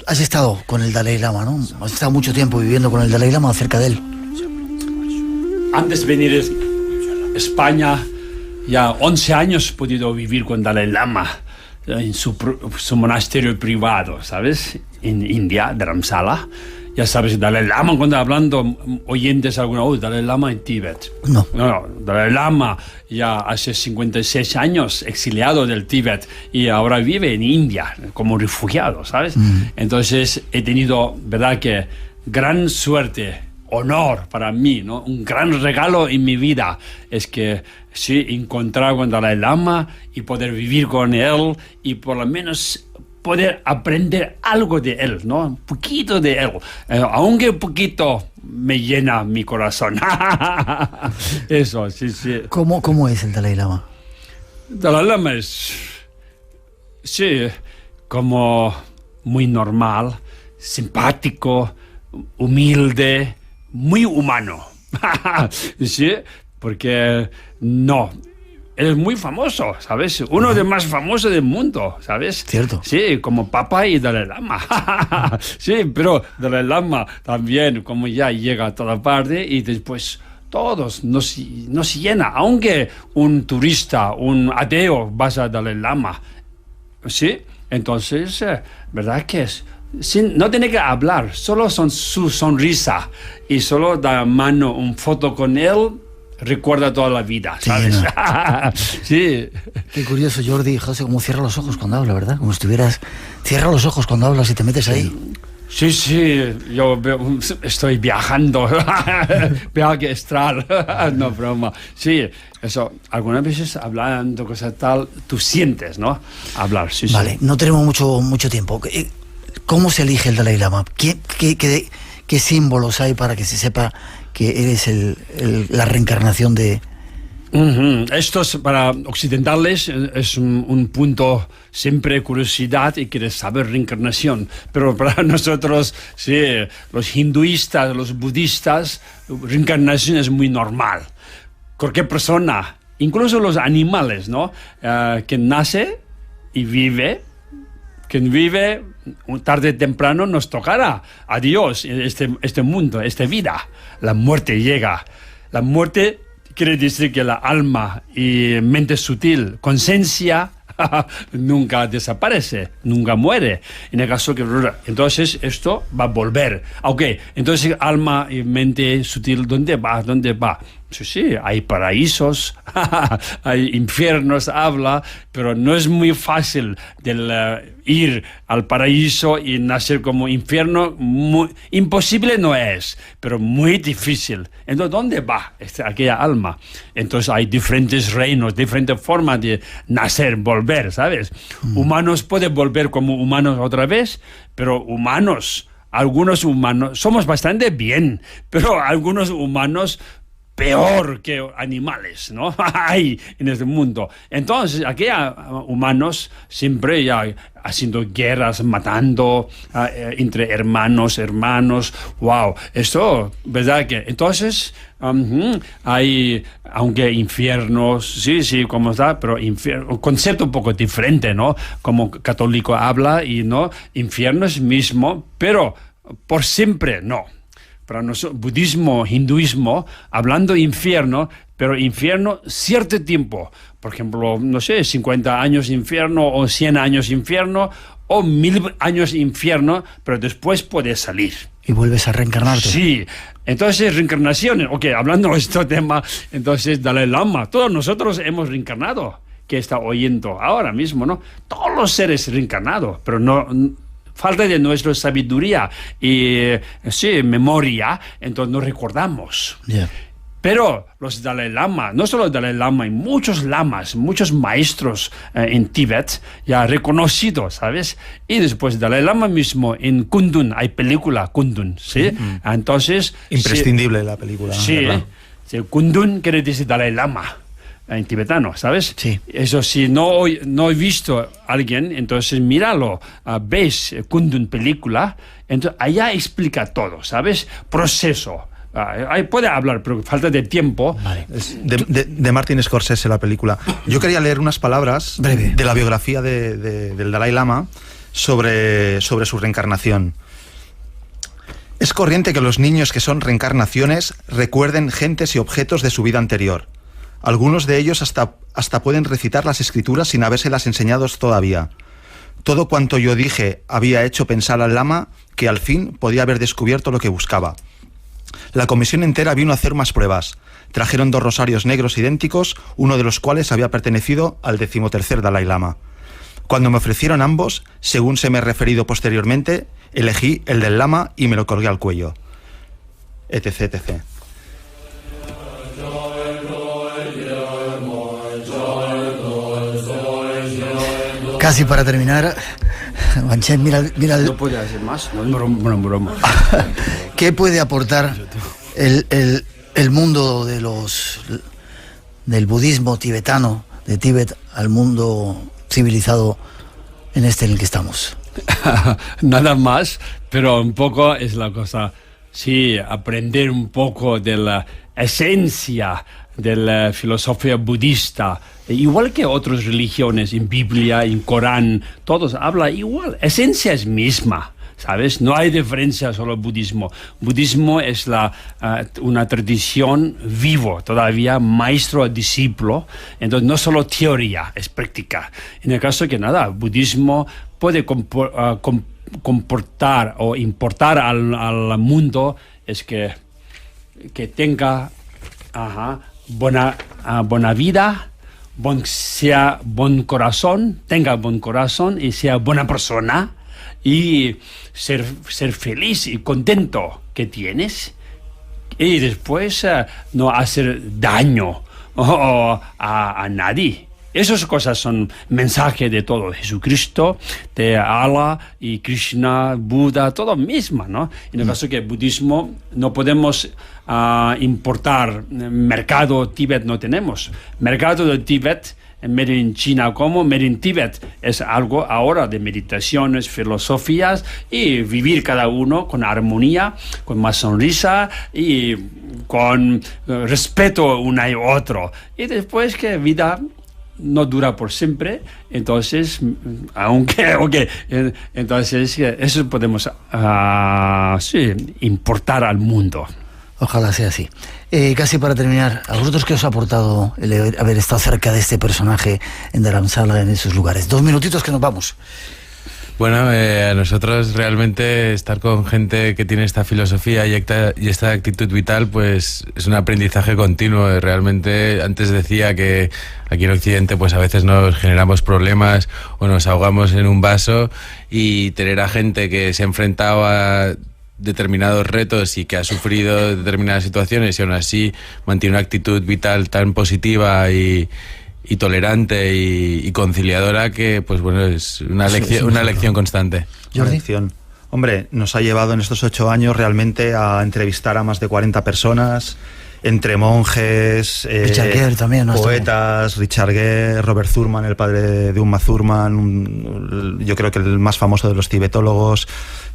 [SPEAKER 1] Has estado con el Dalai Lama, ¿no? Has estado mucho tiempo viviendo con el Dalai Lama, cerca de él.
[SPEAKER 13] Antes de venir a España, ya 11 años he podido vivir con Dalai Lama en su monasterio privado, ¿sabes? En India, Dharamsala. Ya sabes, Dalai Lama, cuando hablando oyentes alguna Dalai Lama en Tíbet.
[SPEAKER 1] No,
[SPEAKER 13] Dalai Lama ya hace 56 años exiliado del Tíbet y ahora vive en India como refugiado, ¿sabes? Entonces he tenido, verdad que gran suerte, honor para mí, ¿no? Un gran regalo en mi vida es que sí, encontrar con Dalai Lama y poder vivir con él y por lo menos poder aprender algo de él, ¿no? Un poquito de él. Aunque un poquito me llena mi corazón. Eso, sí.
[SPEAKER 1] ¿Cómo es el Dalai Lama?
[SPEAKER 13] Dalai Lama es, sí, como muy normal, simpático, humilde, muy humano. Sí, porque no... Él es muy famoso, ¿sabes? Uno de los más famosos del mundo, ¿sabes?
[SPEAKER 1] Cierto.
[SPEAKER 13] Sí, como Papa y Dalai Lama. Sí, pero Dalai Lama también, como ya llega a toda parte y después todos nos llena. Aunque un turista, un ateo, vas a Dalai Lama, ¿sí? Entonces, ¿verdad que es? No tiene que hablar, solo son su sonrisa y solo da mano, un foto con él, recuerda toda la vida, ¿sabes? Sí.
[SPEAKER 1] Qué curioso, Jordi, José, cómo cierra los ojos cuando habla, ¿verdad? Como si estuvieras... Cierra los ojos cuando hablas y te metes ahí.
[SPEAKER 13] Sí, yo estoy viajando. Viaje astral. No, broma. Sí, eso, algunas veces hablando cosas tal, tú sientes, ¿no? Hablar, sí.
[SPEAKER 1] Vale, no tenemos mucho tiempo. ¿Cómo se elige el Dalai Lama? ¿Qué símbolos hay para que se sepa que eres la reencarnación de...?
[SPEAKER 13] Esto es, para occidentales es un punto siempre curiosidad y quieres saber reencarnación, pero para nosotros, sí, los hinduistas, los budistas, reencarnación es muy normal. Cualquier persona, incluso los animales, ¿no? Que nace y vive, quien vive tarde o temprano nos tocará. Adiós, este mundo, esta vida. La muerte llega. La muerte quiere decir que la alma y mente sutil, conciencia, nunca desaparece, nunca muere. En el caso que... Entonces esto va a volver. Ok, entonces alma y mente sutil, ¿dónde va? Sí, hay paraísos, hay infiernos, habla, pero no es muy fácil ir al paraíso y nacer como infierno. Imposible no es, pero muy difícil. Entonces, ¿dónde va aquella alma? Entonces hay diferentes reinos, diferentes formas de nacer, volver, ¿sabes? Humanos pueden volver como humanos otra vez, pero algunos humanos, somos bastante bien, pero algunos humanos peor que animales, ¿no? Hay en este mundo. Entonces, aquí humanos siempre ya haciendo guerras, matando entre hermanos. Wow, esto, ¿verdad que? Entonces, hay, aunque infiernos, sí, como está, pero un concepto un poco diferente, ¿no? Como católico habla y no, infierno es mismo, pero por siempre no. Para nosotros, budismo, hinduismo, hablando infierno, pero infierno cierto tiempo. Por ejemplo, no sé, 50 años infierno o 100 años infierno o 1000 años infierno, pero después puedes salir.
[SPEAKER 1] Y vuelves a reencarnarte.
[SPEAKER 13] Sí. Entonces, reencarnaciones. Ok, hablando de este tema, entonces Dalai Lama, todos nosotros hemos reencarnado. que está oyendo ahora mismo, ¿no? Todos los seres reencarnados, pero no falta de nuestra sabiduría y memoria, entonces no recordamos.
[SPEAKER 1] Yeah.
[SPEAKER 13] Pero los Dalai Lama, no solo el Dalai Lama, hay muchos lamas, muchos maestros en Tíbet ya reconocidos, ¿sabes? Y después Dalai Lama mismo en Kundun, hay película Kundun, ¿sí? Entonces...
[SPEAKER 10] Imprescindible la película.
[SPEAKER 13] Sí, Kundun quiere decir Dalai Lama en tibetano, ¿sabes?
[SPEAKER 1] Sí.
[SPEAKER 13] Eso si no he visto a alguien, entonces míralo, ves Kundun película, entonces allá explica todo, ¿sabes? Proceso. Ahí puede hablar, pero falta de tiempo.
[SPEAKER 1] Vale.
[SPEAKER 10] De Martin Scorsese, la película. Yo quería leer unas palabras de la biografía del Dalai Lama sobre su reencarnación. Es corriente que los niños que son reencarnaciones recuerden gentes y objetos de su vida anterior. Algunos de ellos hasta pueden recitar las escrituras sin habérselas enseñado todavía. Todo cuanto yo dije había hecho pensar al Lama que al fin podía haber descubierto lo que buscaba. La comisión entera vino a hacer más pruebas. Trajeron 2 rosarios negros idénticos, uno de los cuales había pertenecido al 13º Dalai Lama. Cuando me ofrecieron ambos, según se me ha referido posteriormente, elegí el del Lama y me lo colgué al cuello. Etc, etc.
[SPEAKER 1] Casi para terminar, Wanchen, mira
[SPEAKER 13] No puede hacer más, no es broma.
[SPEAKER 1] ¿Qué puede aportar el mundo del budismo tibetano, de Tíbet, al mundo civilizado en el que estamos?
[SPEAKER 13] Nada más, pero un poco es la cosa, sí, aprender un poco de la esencia de la filosofía budista, igual que otras religiones, en Biblia, en Corán, todos hablan igual, esencia es misma. ¿Sabes? No hay diferencia solo el budismo. Budismo es una tradición vivo, todavía maestro a discípulo, entonces no solo teoría, es práctica. En el caso que nada, el budismo puede comportar o importar al mundo es que tenga buena vida, sea buen corazón, tenga buen corazón y sea buena persona, y ser feliz y contento que tienes, y después no hacer daño a nadie. Esas cosas son mensaje de todo, Jesucristo, de Allah y Krishna, Buda, todo mismo, ¿no? En el caso que el budismo no podemos importar, mercado Tíbet no tenemos. Mercado de Tíbet, Made in China como Made in Tíbet, es algo ahora de meditaciones, filosofías y vivir cada uno con armonía, con más sonrisa y con respeto uno y otro. Y después que vida no dura por siempre, entonces, entonces eso podemos importar al mundo.
[SPEAKER 1] Ojalá sea así. Casi para terminar, ¿a vosotros qué os ha aportado el haber estado cerca de este personaje en Dharamsala, en esos lugares? 2 minutitos que nos vamos.
[SPEAKER 11] Bueno, a nosotros realmente estar con gente que tiene esta filosofía y esta actitud vital, pues es un aprendizaje continuo. Realmente antes decía que aquí en Occidente pues a veces nos generamos problemas o nos ahogamos en un vaso, y tener a gente que se ha enfrentado a determinados retos y que ha sufrido determinadas situaciones y aún así mantiene una actitud vital tan positiva y tolerante y conciliadora, que pues bueno, es una lección constante.
[SPEAKER 10] Jordi. Hombre, nos ha llevado en estos 8 años realmente a entrevistar a más de 40 personas, entre monjes,
[SPEAKER 1] Richard Gere también, ¿no?
[SPEAKER 10] Poetas, Richard Gere, Robert Thurman, el padre de Uma Thurman, yo creo que el más famoso de los tibetólogos.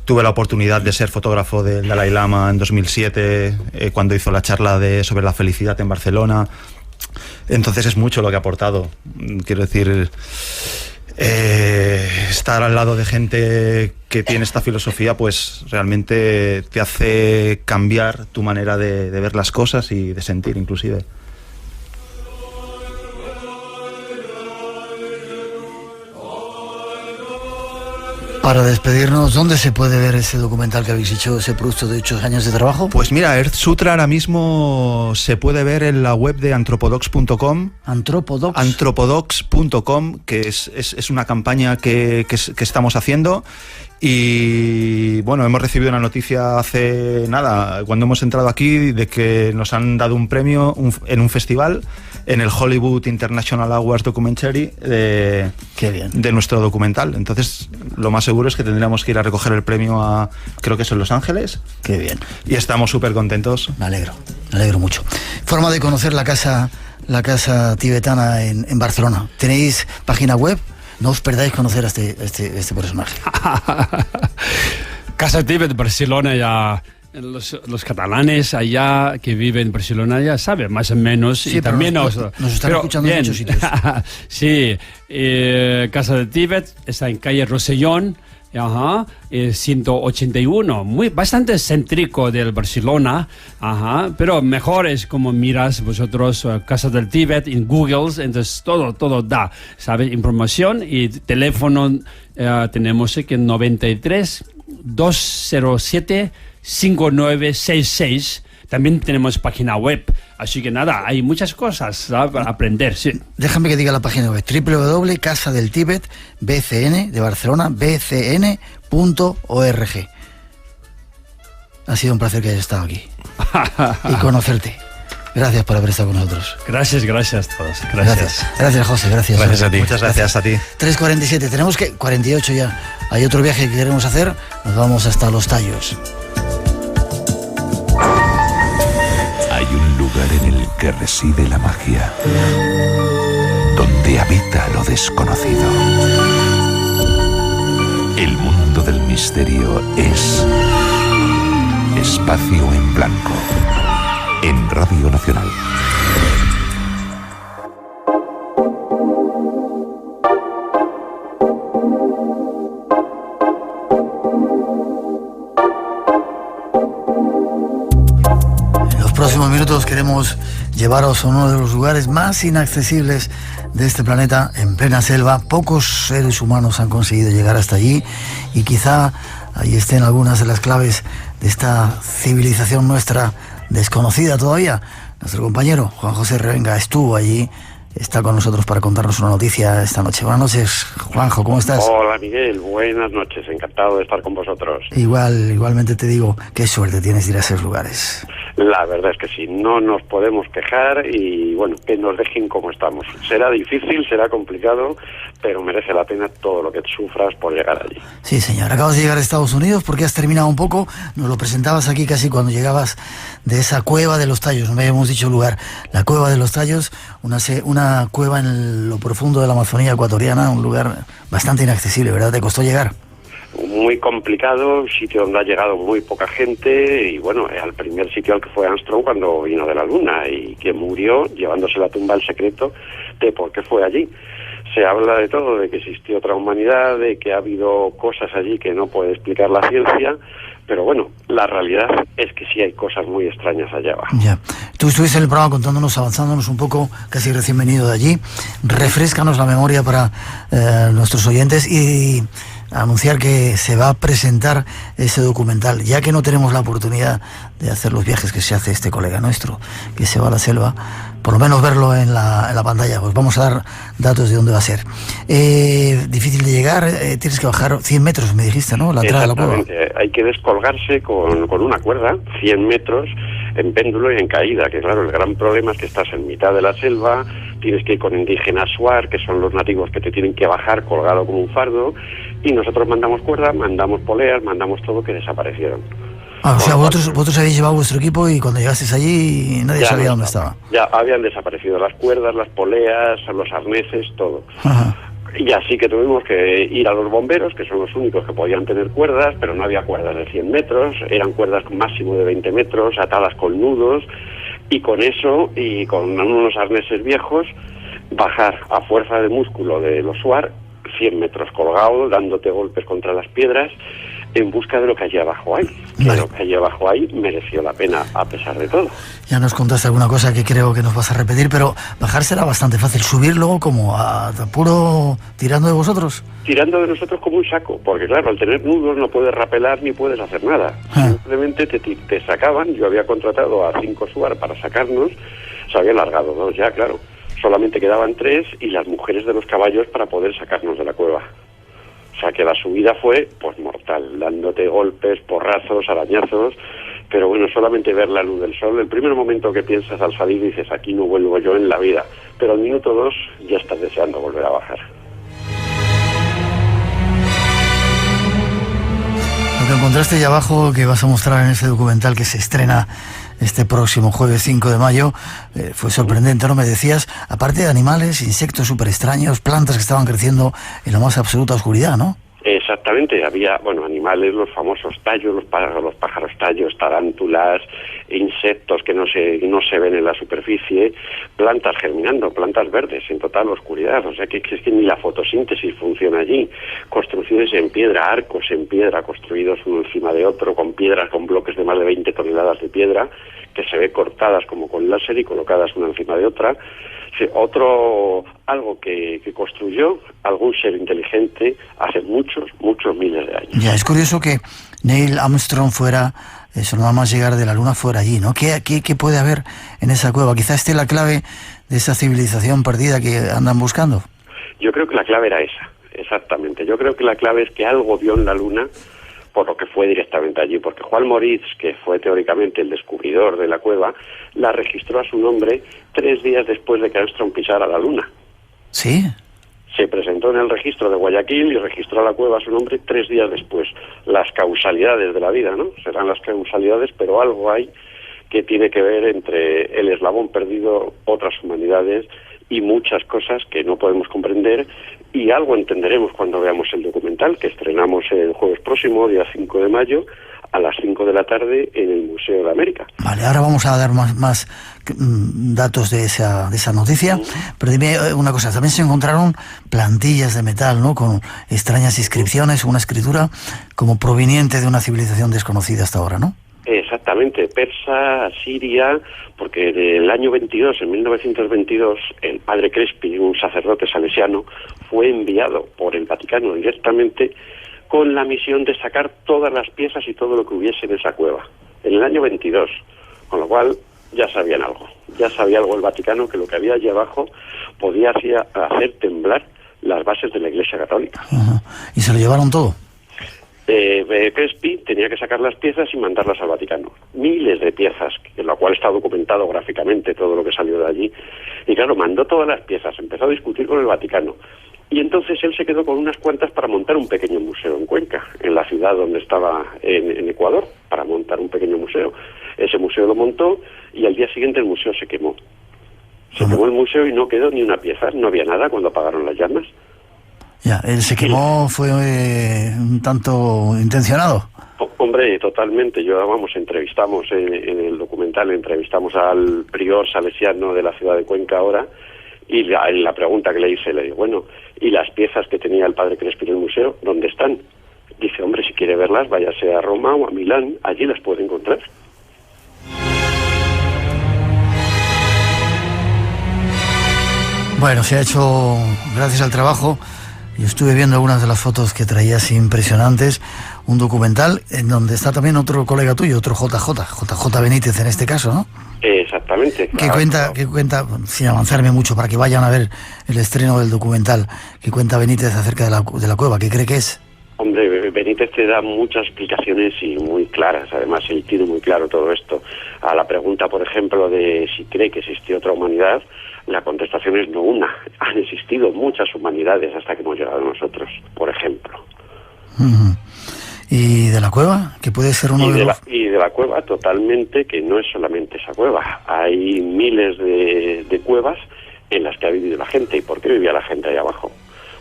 [SPEAKER 10] Tuve la oportunidad de ser fotógrafo del Dalai Lama en 2007, cuando hizo la charla sobre la felicidad en Barcelona. Entonces es mucho lo que ha aportado. Quiero decir, estar al lado de gente que tiene esta filosofía, pues realmente te hace cambiar tu manera de ver las cosas y de sentir inclusive.
[SPEAKER 1] Para despedirnos, ¿dónde se puede ver ese documental que habéis hecho, ese producto de 8 años de trabajo?
[SPEAKER 10] Pues mira, Earth Sutra ahora mismo se puede ver en la web de antropodox.com. Antropodox.com, que es una campaña que estamos haciendo. Y bueno, hemos recibido una noticia hace nada, cuando hemos entrado aquí, de que nos han dado un premio en un festival, en el Hollywood International Awards Documentary
[SPEAKER 1] Qué bien.
[SPEAKER 10] de nuestro documental. Entonces, lo más seguro es que tendríamos que ir a recoger el premio a, creo que es en Los Ángeles.
[SPEAKER 1] Qué bien.
[SPEAKER 10] Y estamos súper contentos.
[SPEAKER 1] Me alegro mucho. Forma de conocer la casa tibetana en Barcelona. ¿Tenéis página web? No os perdáis conocer a este personaje.
[SPEAKER 13] Casa Tíbet, Barcelona, ya los catalanes allá que viven en Barcelona ya saben más o menos.
[SPEAKER 1] Sí,
[SPEAKER 13] y también
[SPEAKER 1] nos están escuchando en muchos sitios.
[SPEAKER 13] Sí, Casa de Tíbet está en calle Rosellón, 181, bastante céntrico del Barcelona, pero mejor es como miras vosotros Casa del Tíbet en Google, entonces todo da, ¿sabes? Información y teléfono tenemos que 93 207 5966. También tenemos página web, así que nada, hay muchas cosas, ¿sabes?, para aprender, sí.
[SPEAKER 1] Déjame que diga la página web, www.casadeltibet, BCN, de Barcelona, bcn.org. Ha sido un placer que hayas estado aquí y conocerte. Gracias por haber estado con nosotros.
[SPEAKER 13] Gracias a todos. Gracias,
[SPEAKER 1] José, gracias.
[SPEAKER 11] Gracias a ti.
[SPEAKER 10] Muchas gracias a ti.
[SPEAKER 1] 3:47, tenemos que... 48 ya. Hay otro viaje que queremos hacer, nos vamos hasta Los Tallos.
[SPEAKER 5] Hay un lugar en el que reside la magia, donde habita lo desconocido. El mundo del misterio es Espacio en Blanco, en Radio Nacional.
[SPEAKER 1] Próximos minutos queremos llevaros a uno de los lugares más inaccesibles de este planeta, en plena selva. Pocos seres humanos han conseguido llegar hasta allí y quizá ahí estén algunas de las claves de esta civilización nuestra desconocida todavía. Nuestro compañero Juan José Revenga estuvo allí, está con nosotros para contarnos una noticia esta noche. Buenas noches, Juanjo, ¿cómo estás?
[SPEAKER 15] Hola, Miguel, buenas noches, encantado de estar con vosotros.
[SPEAKER 1] Igualmente te digo, qué suerte tienes de ir a esos lugares.
[SPEAKER 15] La verdad es que sí, no nos podemos quejar y bueno, que nos dejen como estamos. Será difícil, será complicado, pero merece la pena todo lo que sufras por llegar allí.
[SPEAKER 1] Sí, señor, acabas de llegar a Estados Unidos porque has terminado un poco, nos lo presentabas aquí casi cuando llegabas de esa cueva de los Tallos, no me habíamos dicho el lugar, la cueva de los Tallos, una cueva en lo profundo de la Amazonía ecuatoriana, un lugar bastante inaccesible, ¿verdad? ¿Te costó llegar?
[SPEAKER 15] Muy complicado, un sitio donde ha llegado muy poca gente y bueno, al primer sitio al que fue Armstrong cuando vino de la Luna y que murió llevándose la tumba al secreto de por qué fue allí. Se habla de todo, de que existió otra humanidad, de que ha habido cosas allí que no puede explicar la ciencia, pero bueno, la realidad es que sí hay cosas muy extrañas allá abajo.
[SPEAKER 1] Ya. Tú estuviste en el programa contándonos, avanzándonos un poco, casi recién venido de allí. Refréscanos la memoria para nuestros oyentes y anunciar que se va a presentar ese documental, ya que no tenemos la oportunidad de hacer los viajes que se hace este colega nuestro, que se va a la selva, por lo menos verlo en la pantalla. Pues vamos a dar datos de dónde va a ser. Difícil de llegar, tienes que bajar 100 metros, me dijiste, ¿no? La entrada de la cueva.
[SPEAKER 15] Hay que descolgarse con una cuerda, 100 metros, en péndulo y en caída, que claro, el gran problema es que estás en mitad de la selva, tienes que ir con indígenas Shuar, que son los nativos que te tienen que bajar colgado como un fardo, y nosotros mandamos cuerda, mandamos poleas, mandamos todo, que desaparecieron.
[SPEAKER 1] O sea, vosotros habéis llevado vuestro equipo y cuando llegasteis allí nadie sabía dónde estaba.
[SPEAKER 15] Ya habían desaparecido las cuerdas, las poleas, los arneses, todo.
[SPEAKER 1] Ajá.
[SPEAKER 15] Y así que tuvimos que ir a los bomberos, que son los únicos que podían tener cuerdas, pero no había cuerdas de 100 metros, eran cuerdas máximo de 20 metros, atadas con nudos, y con eso, y con unos arneses viejos, bajar a fuerza de músculo de los Shuar 100 metros colgado, dándote golpes contra las piedras, en busca de lo que allí abajo hay. que lo que hay abajo ahí mereció la pena a pesar de todo.
[SPEAKER 1] Ya nos contaste alguna cosa que creo que nos vas a repetir, pero bajar será bastante fácil. ¿Subir luego como a puro tirando de vosotros?
[SPEAKER 15] Tirando de nosotros como un saco, porque claro, al tener nudos no puedes rapelar ni puedes hacer nada. Simplemente te sacaban. Yo había contratado a 5 SWAT para sacarnos, se habían largado 2 ya, claro. Solamente quedaban 3 y las mujeres de los caballos para poder sacarnos de la cueva. O sea que la subida fue pues mortal, dándote golpes, porrazos, arañazos, pero bueno, solamente ver la luz del sol. El primer momento que piensas al salir dices, aquí no vuelvo yo en la vida, pero al minuto 2 ya estás deseando volver a bajar.
[SPEAKER 1] Lo que encontraste allá abajo, que vas a mostrar en ese documental que se estrena este próximo jueves 5 de mayo, fue sorprendente, ¿no? Me decías, aparte de animales, insectos súper extraños, plantas que estaban creciendo en la más absoluta oscuridad, ¿no?
[SPEAKER 15] Exactamente, había, bueno, animales, los famosos tallos, los pájaros tallos, tarántulas, insectos que no se ven en la superficie, plantas germinando, plantas verdes en total oscuridad, o sea que es que ni la fotosíntesis funciona allí. Construcciones en piedra, arcos en piedra, construidos uno encima de otro, con piedras, con bloques de más de 20 toneladas de piedra, que se ve cortadas como con láser y colocadas una encima de otra. Sí, algo que construyó algún ser inteligente hace muchos miles de años.
[SPEAKER 1] Ya, es curioso que Neil Armstrong fuera, eso nada más llegar de la Luna fuera allí, ¿no? ¿Qué puede haber en esa cueva? Quizás esté la clave de esa civilización perdida que andan buscando.
[SPEAKER 15] Yo creo que la clave era esa, exactamente. Yo creo que la clave es que algo vio en la Luna, por lo que fue directamente allí, porque Juan Moritz, que fue teóricamente el descubridor de la cueva, la registró a su nombre 3 días después de que Armstrong pisara la Luna.
[SPEAKER 1] ¿Sí?
[SPEAKER 15] Se presentó en el registro de Guayaquil y registró la cueva a su nombre 3 días después. Las causalidades de la vida, ¿no? Serán las causalidades, pero algo hay que tiene que ver entre el eslabón perdido, otras humanidades y muchas cosas que no podemos comprender, y algo entenderemos cuando veamos el documental, que estrenamos el jueves próximo, día 5 de mayo, a las 5 de la tarde en el Museo de América.
[SPEAKER 1] Vale, ahora vamos a dar más datos de esa noticia, pero dime una cosa, también se encontraron plantillas de metal, ¿no?, con extrañas inscripciones, una escritura como proveniente de una civilización desconocida hasta ahora, ¿no?
[SPEAKER 15] Exactamente, persa, asiria, porque en el año 22, en 1922, el padre Crespi, un sacerdote salesiano, fue enviado por el Vaticano directamente con la misión de sacar todas las piezas y todo lo que hubiese en esa cueva, en el año 22, con lo cual ya sabía algo el Vaticano, que lo que había allí abajo podía hacer temblar las bases de la Iglesia Católica.
[SPEAKER 1] Uh-huh. ¿Y se lo llevaron todo?
[SPEAKER 15] Crespi tenía que sacar las piezas y mandarlas al Vaticano. Miles de piezas, en lo cual está documentado gráficamente todo lo que salió de allí. Y claro, mandó todas las piezas, empezó a discutir con el Vaticano. Y entonces él se quedó con unas cuantas para montar un pequeño museo en Cuenca, en la ciudad donde estaba en Ecuador, para montar un pequeño museo. Ese museo lo montó y al día siguiente el museo se quemó. Se quemó el museo y no quedó ni una pieza, no había nada cuando apagaron las llamas.
[SPEAKER 1] Ya, él se quemó, fue un tanto intencionado.
[SPEAKER 15] Hombre, totalmente. Entrevistamos en el documental, entrevistamos al prior salesiano de la ciudad de Cuenca ahora, y la pregunta que le hice, le digo, bueno, ¿y las piezas que tenía el padre Crespi en el museo, dónde están? Dice, hombre, si quiere verlas, váyase a Roma o a Milán, allí las puede encontrar.
[SPEAKER 1] Bueno, se ha hecho, gracias al trabajo, yo estuve viendo algunas de las fotos que traías impresionantes, un documental en donde está también otro colega tuyo, otro JJ Benítez en este caso, ¿no?
[SPEAKER 15] Exactamente.
[SPEAKER 1] ¿Qué cuenta, sin avanzarme mucho, para que vayan a ver el estreno del documental, qué cuenta Benítez acerca de la cueva? ¿Qué cree que es?
[SPEAKER 15] Hombre, Benítez te da muchas explicaciones y muy claras, además él tiene muy claro todo esto. A la pregunta, por ejemplo, de si cree que existe otra humanidad, la contestación es no una. Han existido muchas humanidades hasta que hemos llegado nosotros, por ejemplo.
[SPEAKER 1] Uh-huh. ¿Y de la cueva? ¿Que puede ser uno
[SPEAKER 15] y de la cueva, totalmente, que no es solamente esa cueva. Hay miles de cuevas en las que ha vivido la gente. ¿Y por qué vivía la gente ahí abajo?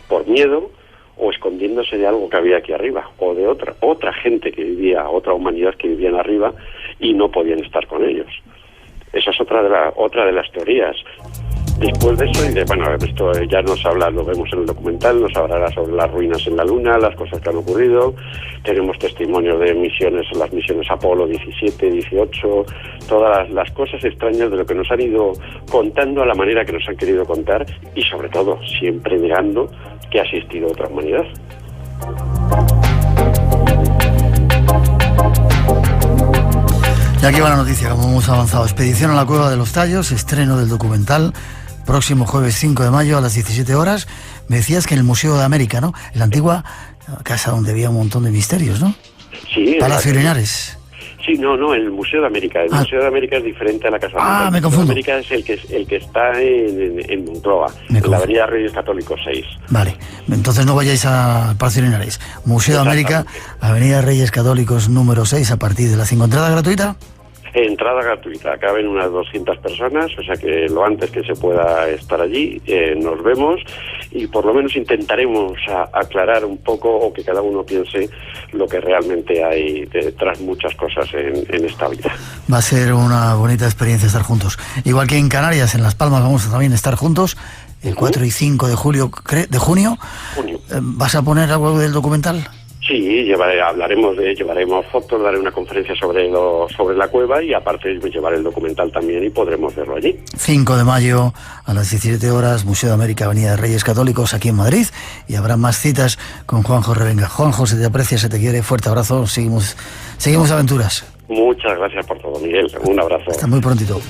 [SPEAKER 15] Por miedo, o escondiéndose de algo que había aquí arriba, o de otra gente que vivía, otra humanidad que vivían arriba y no podían estar con ellos. Esa es otra de las teorías. Después de eso, esto ya lo vemos en el documental, nos hablará sobre las ruinas en la Luna, las cosas que han ocurrido. Tenemos testimonio de las misiones Apolo 17, 18, todas las cosas extrañas de lo que nos han ido contando a la manera que nos han querido contar y sobre todo siempre negando que ha existido otra humanidad.
[SPEAKER 1] Y aquí va la noticia, como hemos avanzado. Expedición a la Cueva de los Tallos, estreno del documental, próximo jueves 5 de mayo a las 17 horas. Me decías que en el Museo de América, ¿no? En la antigua casa donde había un montón de misterios, ¿no?
[SPEAKER 15] Sí.
[SPEAKER 1] Palacio de Linares.
[SPEAKER 15] Sí, no, el Museo de América. El Museo de América es diferente a la Casa Blanca.
[SPEAKER 1] Me confundo.
[SPEAKER 15] El Museo de América es el que está en Moncloa, en la Avenida Reyes Católicos 6.
[SPEAKER 1] Vale, entonces no vayáis al Palacio de Linares. Museo de América, Avenida Reyes Católicos número 6, a partir de las 5. ¿Entrada gratuita?
[SPEAKER 15] Entrada gratuita, caben unas 200 personas, o sea que lo antes que se pueda estar allí, nos vemos y por lo menos intentaremos aclarar un poco o que cada uno piense lo que realmente hay detrás muchas cosas en esta vida.
[SPEAKER 1] Va a ser una bonita experiencia estar juntos. Igual que en Canarias, en Las Palmas, vamos a también estar juntos el 4 y 5 de junio. ¿Vas a poner algo del documental?
[SPEAKER 15] Sí, llevaremos fotos, daré una conferencia sobre la cueva y aparte llevaré el documental también y podremos verlo allí.
[SPEAKER 1] 5 de mayo a las 17 horas, Museo de América, Avenida Reyes Católicos, aquí en Madrid, y habrá más citas con Juanjo Revenga. Juanjo, se te aprecia, se te quiere, fuerte abrazo, seguimos aventuras.
[SPEAKER 15] Muchas gracias por todo, Miguel, un abrazo.
[SPEAKER 1] Hasta muy prontito.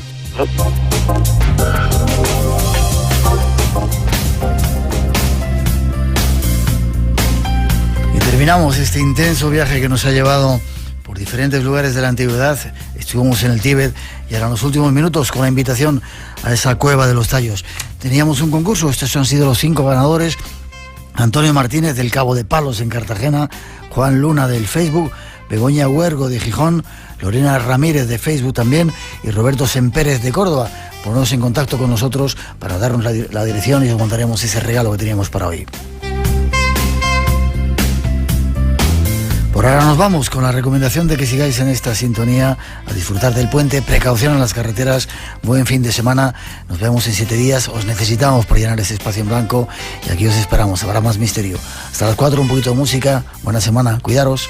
[SPEAKER 1] Terminamos este intenso viaje que nos ha llevado por diferentes lugares de la antigüedad. Estuvimos en el Tíbet y ahora en los últimos minutos con la invitación a esa Cueva de los Tallos. Teníamos un concurso, estos han sido los 5 ganadores: Antonio Martínez del Cabo de Palos en Cartagena, Juan Luna del Facebook, Begoña Huergo de Gijón, Lorena Ramírez de Facebook también y Roberto Sempérez de Córdoba. Poneros en contacto con nosotros para darnos la dirección y os contaremos ese regalo que teníamos para hoy. Por ahora nos vamos con la recomendación de que sigáis en esta sintonía a disfrutar del puente, precaución en las carreteras, buen fin de semana, nos vemos en 7 días, os necesitamos para llenar ese espacio en blanco y aquí os esperamos, habrá más misterio. Hasta las 4, un poquito de música, buena semana, cuidaros.